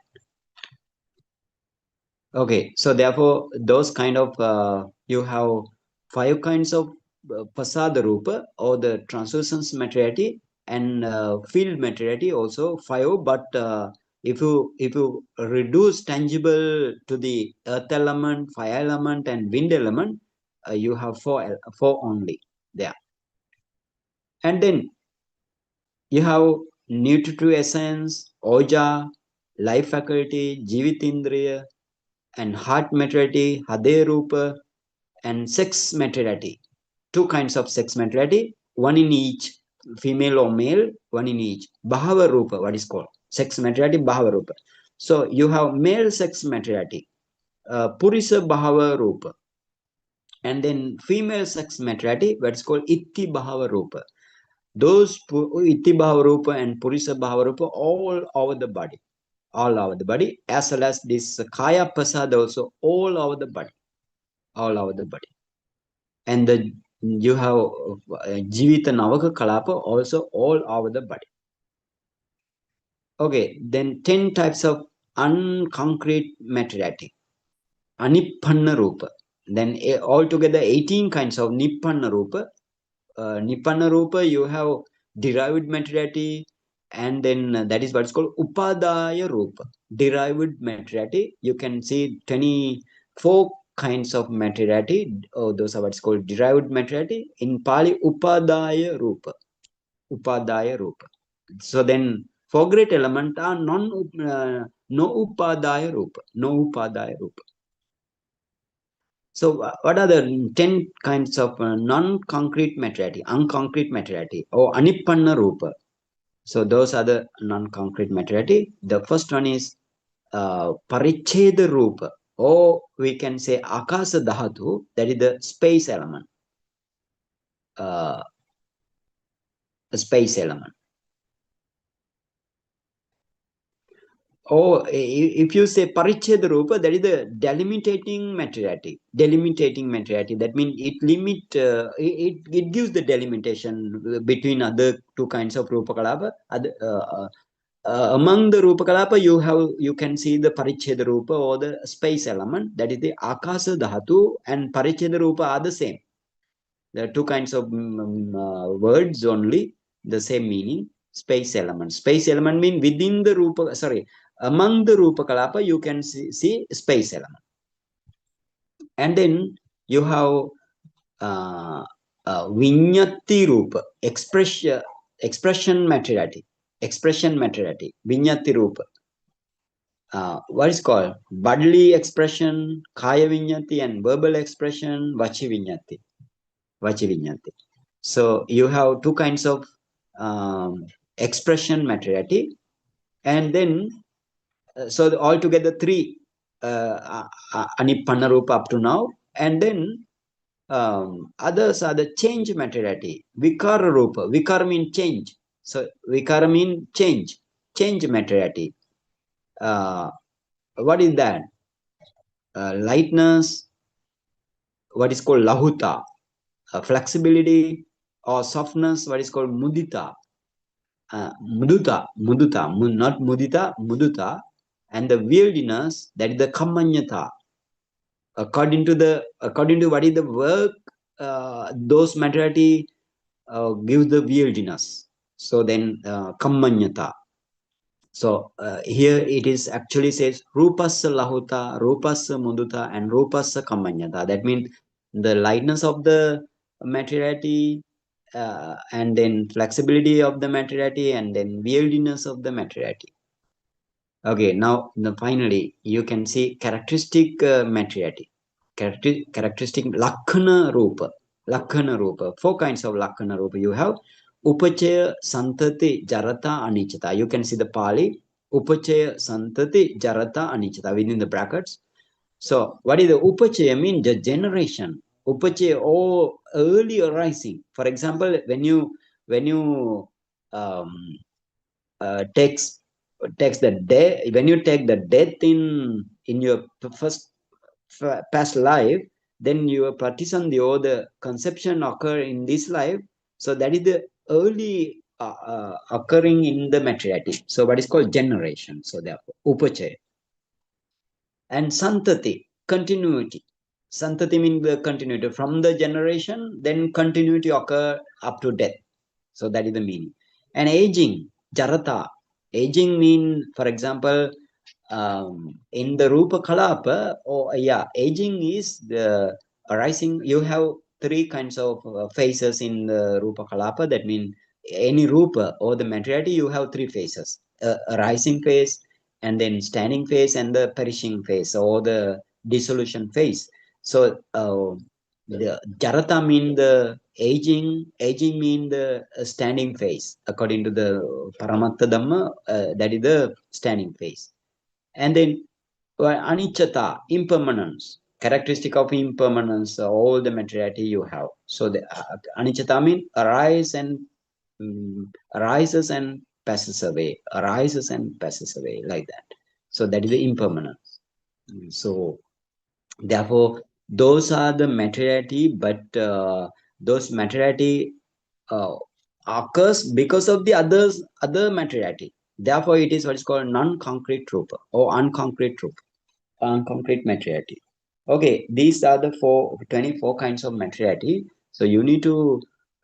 Okay, so therefore, those kind of you have 5 kinds of pasada rupa or the translucence materiality, and field materiality also 5. But if you reduce tangible to the earth element, fire element, and wind element, you have 4 only there. And then you have nutritive essence, oja, life faculty, jivitindriya, and heart materiality, hade rupa, and sex materiality. Two kinds of sex materiality, one in each, female or male, one in each. Bhava Rupa, what is called sex materiality, Bhava Rupa. So you have male sex materiality, Purisa Bhava Rupa, and then female sex materiality, what is called Itti Bhava Rupa. Those Itti Bhava Rupa and Purisa Bhava Rupa all over the body, all over the body, as well as this Kaya Pasad also all over the body, all over the body. And the you have Jivita Navaka Kalapa also all over the body. Okay, then 10 types of unconcrete materiality. Anippanna Rupa. Then altogether 18 kinds of Nippanna Rupa. Nippanna Rupa, you have derived materiality, and then that is what's called Upadaya Rupa. Derived materiality, you can see 24 kinds of materiality. Oh, those are what's called derived materiality. In Pali, Upadaya Rupa. Upadaya Rupa. So then, four great element are no Upadaya Rupa. No Upadaya Rupa. So what are the 10 kinds of non-concrete materiality, unconcrete materiality, or Anippanna Rupa? So those are the non-concrete materiality. The first one is Paricheda Rupa, or we can say Akasa Dhatu, that is the space element. The space element. Or if you say Paricheda Rupa, that is the delimitating materiality. Delimitating materiality. That means it it gives the delimitation between other two kinds of Rupa Kalapa. Among the Rupa Kalapa, you can see the Paricheda Rupa or the space element. That is the Akasa Dhatu and Paricheda Rupa are the same. There are two kinds of words only, the same meaning. Space element. Space element means within the Rupa, among the Rupa Kalapa, you can see space element. And then you have Vinyati Rupa, expression materiality. Expression materiality. Vinyati Rupa. What is called? Bodily expression, Kaya Vinyati, and verbal expression, Vachi Vinyati. Vachi Vinyati. So you have two kinds of expression materiality, and then so altogether three Anippanna Rupa up to now, and then others are the change materiality. Vikara Rupa. Vikara means change. So Vikara means change materiality. What is that? Lightness, what is called Lahuta, flexibility or softness, what is called Mudita. Muduta, not mudita, muduta, and the weirdness, that is the kamanyata. According to what is the work, those materiality give the weirdness. So then kamanyata. So here it is actually says rupasa lahuta, rupasa muduta, and rupasa kamanyata. That means the lightness of the materiality, and then flexibility of the materiality, and then weirdness of the materiality. Okay, now finally you can see characteristic materiality. Characteristic lakhana rupa. Lakhana rupa. Four kinds of lakhana rupa. You have upachaya, santati, jarata, anicchata. You can see the Pali. Upachaya, santati, jarata, anicchata within the brackets. So what is the upachaya mean? The generation. Upachaya or early arising. For example, when you takes the death, when you take the death in your first past life, then your partition or the conception occur in this life. So that is the early occurring in the materiality. So what is called generation. So therefore upachaya. And santati, continuity. Santati means the continuity from the generation, then continuity occur up to death. So that is the meaning. And aging, jarata. Aging mean, for example, in the Rupa Kalapa, aging is the arising. You have three kinds of phases in the Rupa Kalapa. That means any Rupa or the materiality, you have three phases: arising phase, and then standing phase, and the perishing phase or the dissolution phase. So The Jarata mean the aging mean the standing phase. According to the Paramatta Dhamma, that is the standing phase. And then Anichata, impermanence, characteristic of impermanence, all the materiality you have. So the Anichata means arises and passes away, arises and passes away, like that. So that is the impermanence. So therefore, those are the materiality, but those materiality uh, occurs because of the other materiality. Therefore, it is what is called non-concrete rupa or unconcrete rupa, unconcrete materiality. Okay, these are the 24 kinds of materiality. So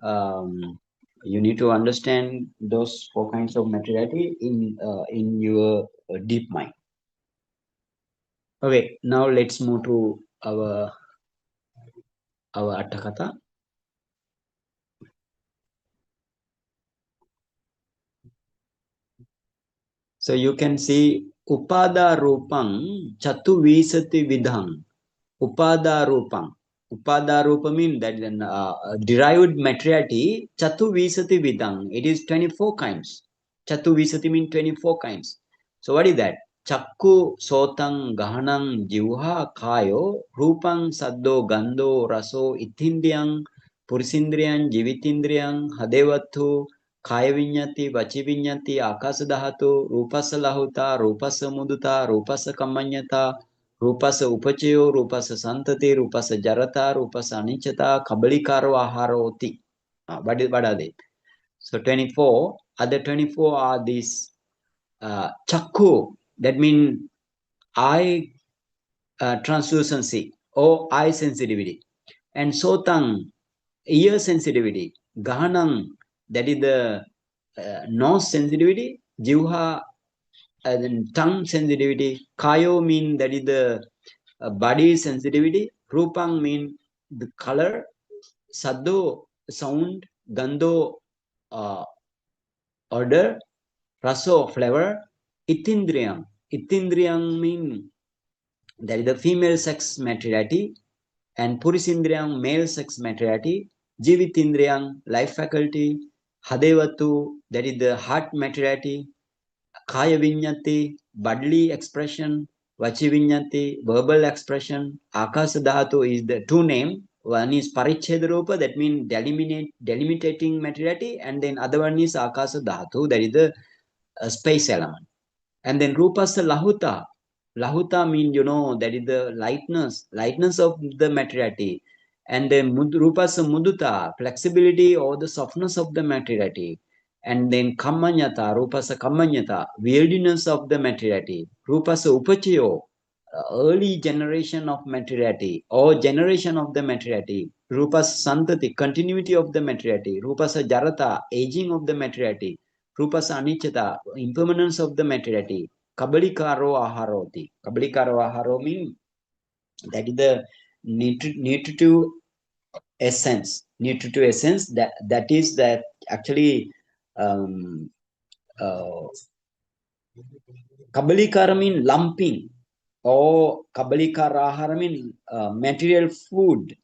um, you need to understand those 4 kinds of materiality in your deep mind. Okay, now let's move to our Atthakatha. So you can see Upada Rupang Chatu Visati Vidhang. Upada Rupang. Upada Rupa means that derived materiality Chatu Visati Vidhang. It is 24 kinds. Chatu Visati means 24 kinds. So what is that? Chakku Sotang Gahanang Jivha Kayo Rupang Saddo Gando Raso Itindriyang Purisindriyang Jivitindriyang Hadevattu काय विඤ्ඤाति वचि विඤ्ඤाति आकाश धातु रूपस लाहुता रूपस मुदुता रूपस कमन्यता रूपस उपचयो रूपस संतति रूपस जरता रूपस अनिच्यता कबलिकारो आहारोति. What are they? So 24. Other 24 are these chakku, that means eye translucency or eye sensitivity, and sotang, ear sensitivity, gahanam, that is the nose sensitivity, jivha, tongue sensitivity, kayo mean that is the body sensitivity, rupang mean the color, saddo sound, gando odor, raso flavor, itindriyam mean that is the female sex materiality, and Purisindriyam, male sex materiality, Jivitindriyam, life faculty, Hadevatu, that is the heart materiality, Kaya Vinyati, bodily expression, Vachi Vinyati, verbal expression, Akasa Dhatu is the two name. One is Paricheda Rupa, that means delimiting materiality, and then other one is Akasa Dhatu, that is the space element. And then Rupasa Lahuta. Lahuta means, that is the lightness of the materiality. And then Rupasa Muduta, flexibility or the softness of the materiality. And then Kamanyata, Rupasa Kamanyata, weirdness of the materiality. Rupasa Upachayo, early generation of materiality or generation of the materiality. Rupasa Santati, continuity of the materiality. Rupasa Jarata, aging of the materiality. Rupasa Anichata, impermanence of the materiality. Kabalikaro aharoti. Kabalikaro aharo means that is the nutritive essence. Nutritive essence, that is that actually Kabalikara means lumping, or Kabalikara ahara means material food.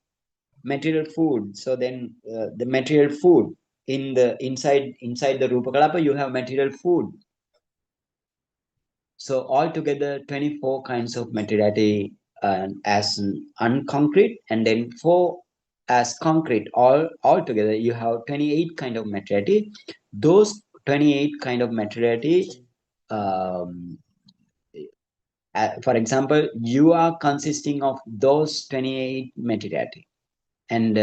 Material food. So then the material food in the inside the Rupa Kalapa, you have material food. So altogether 24 kinds of materiality as unconcrete, and then 4 as concrete. All together you have 28 kind of materiality. Those 28 kind of materiality, for example, you are consisting of those 28 materiality. And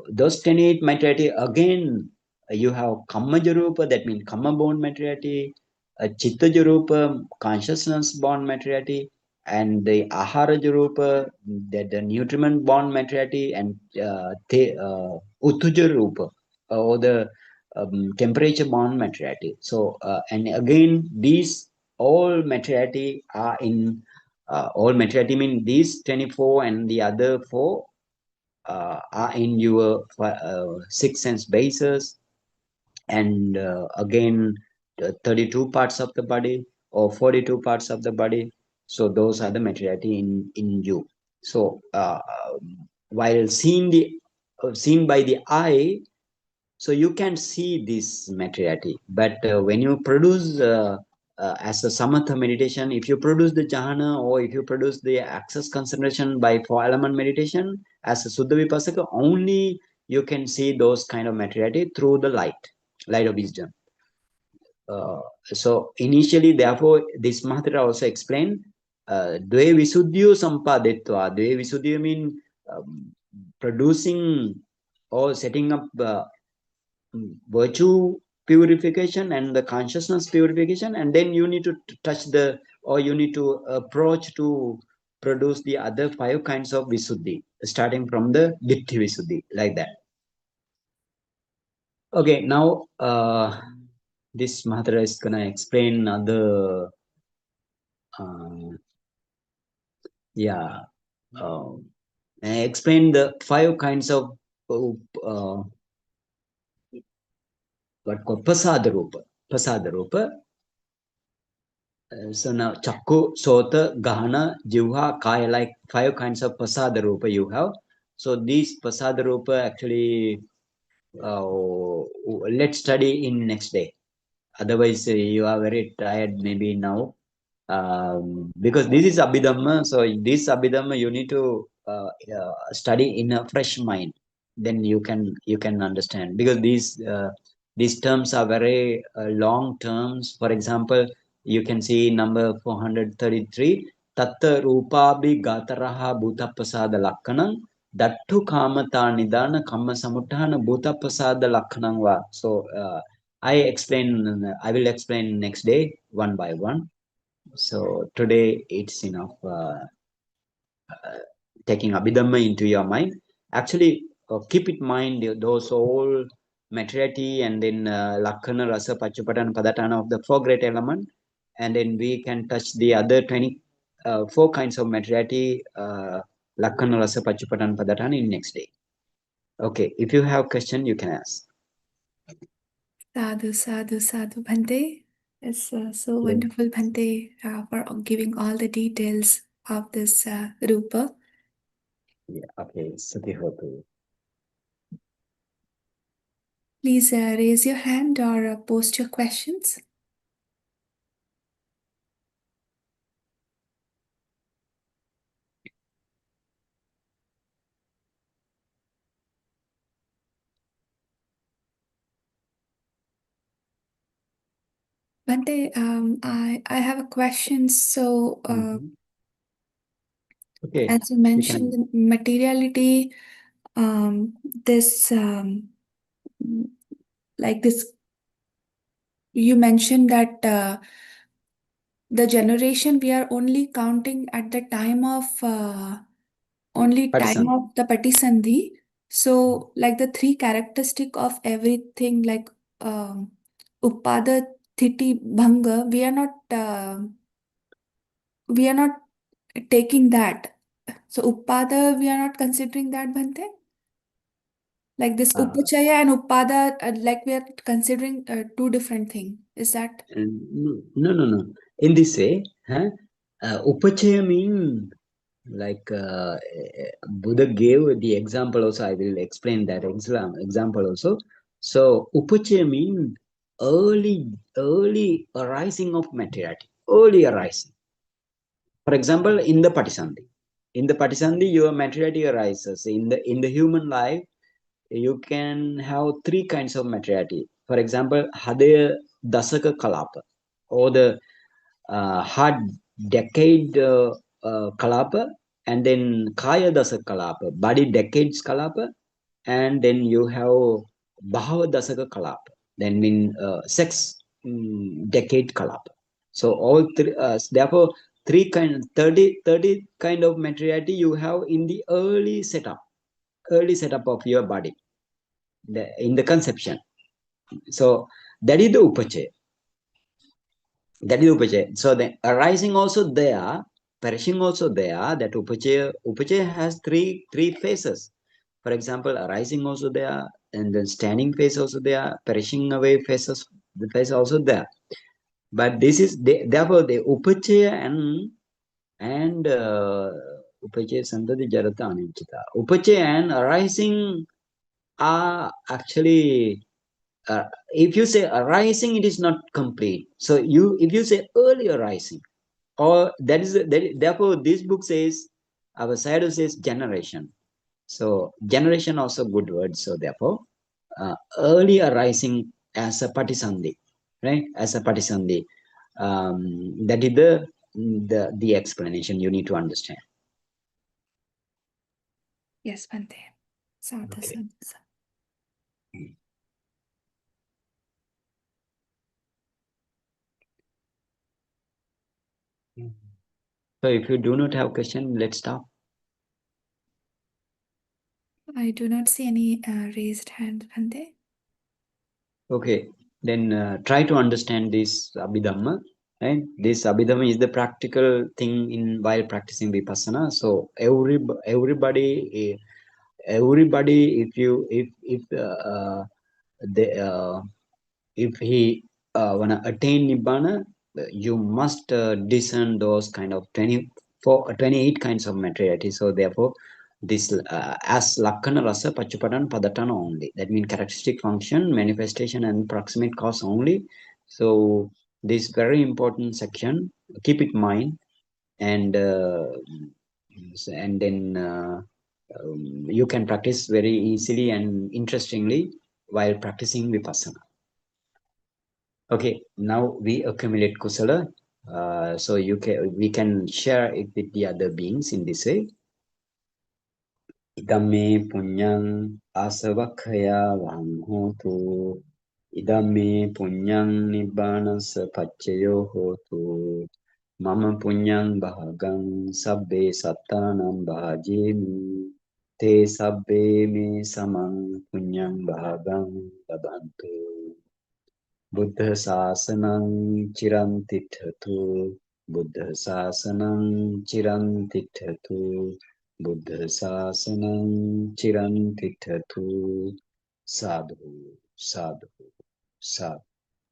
those 28 materiality, again, you have Kammaja Rupa, that means Kamma born materiality, Chittaja Rupa, consciousness born materiality, and the Aharaja Rupa, the nutriment born materiality, and Uttuja Rupa, or the temperature born materiality. So, and again, these all materiality are in, all materiality mean these 24 and the other 4 are in your 6 sense bases, and again 32 parts of the body or 42 parts of the body. So those are the materiality in you. So while seen by the eye, so you can see this materiality. But when you produce as a samatha meditation, if you produce the jhana, or if you produce the access concentration by 4-element meditation as a Suddha Vipassaka, only you can see those kind of materiality through the light of wisdom. So initially, therefore, this Mahatera also explained, Dve Visuddhiyo Sampadetva. Dve Visuddhiyo mean producing or setting up virtue purification and the consciousness purification, and then you need to touch the, or you need to approach to produce the other 5 kinds of Visuddhi, starting from the Ditthi Visuddhi, like that. Okay, now this Mahatera is gonna explain other explain the 5 kinds of what called pasada rupa. So now chakku, sota, gahana, jivha, kaya, like 5 kinds of pasada rupa you have. So these pasada rupa actually let's study in next day. Otherwise you are very tired maybe now. Because this is Abhidhamma, so this Abhidhamma you need to study in a fresh mind. Then you can understand, because these terms are very long terms. For example, you can see number 433, Tatta Rupabhi Gataraha Bhutapasada Lakkanam Dattu Kamata Nidana Kamma Samuttana Bhutapasada Lakkanam Va. So I will explain next day one by one. So today it's enough taking Abhidhamma into your mind. Actually, keep in mind those all materiality, and then Lakkana, Rasa, Pachupatana, Padatana of the 4 great elements, and then we can touch the other 4 kinds of materiality, Lakkana, Rasa, Pachupatana, Padatana in next day. Okay, if you have question, you can ask. Sadhu, sadhu, sadhu, Bhante. It's so wonderful, Bhante, for giving all the details of this Rupa. Yeah, okay, Sati Hotu. Please raise your hand or post your questions. Bhante, I have a question. So, Okay, as you mentioned, the materiality, this like this, you mentioned that the generation we are only counting at the time of the Patisandhi. So, like the 3 characteristic of everything, like Upada, Thiti, Bhanga, we are not taking that. So Upada, we are not considering that, Bhante? Like this Upachaya and Upada, like we are considering 2 different things. Is that? No. In this way, Upachaya mean like Buddha gave the example also. I will explain that example also. So Upachaya mean early arising of materiality, early arising. For example, in the Patisandhi, your materiality arises. In the human life, you can have 3 kinds of materiality. For example, Hadaya Dasaka Kalapa, or the hard decade Kalapa, and then Kaya Dasaka Kalapa, body decades Kalapa, and then you have Bhava Dasaka Kalapa, then mean sex decade Kalapa. So all 3, therefore 30 kind of materiality you have in the early setup of your body, in the conception. So that is the Upachaya. So the arising also there, perishing also there. That Upachaya has three phases. For example, arising also there, and then standing phase also there, perishing away phases, the phase also there. But this is therefore the Upachaya and Upache santati jarata anicchita. Upache and arising are actually, if you say arising, it is not complete. So if you say early arising, or therefore this book says, our Sayadaw says generation. So generation also good word. So therefore, early arising as a patisandhi, right? As a patisandhi, that is the explanation you need to understand. Yes, Bhante. Sadhu, Okay. sadhu, sadhu. So if you do not have question, let's start. I do not see any raised hand, Bhante. Okay, then try to understand this Abhidhamma. Right? This Abhidhamma is the practical thing in while practicing Vipassana. So everybody, if he wanna attain Nibbana, you must discern those kind of 28 kinds of materiality. So therefore, this as Lakkana Rasa Pachupadan Padatana only. That means characteristic function, manifestation, and proximate cause only. So this very important section, keep it in mind, and then you can practice very easily and interestingly while practicing Vipassana. Okay, now we accumulate kusala, so we can share it with the other beings in this way. Idame punyang asavakhaya vanghotu. Idame punyang nibbanasa paccaya hotu. Mama punyang bhagang sabbe sattanam bhajemi. Te sabbe me samang punyang bhagang labantu. Buddha Sasanam Chiram Tithatu. Buddha Sasanam Chiram Tithatu. Buddha Sasanam Chiram Tithatu. Sadhu, sadhu, sadhu.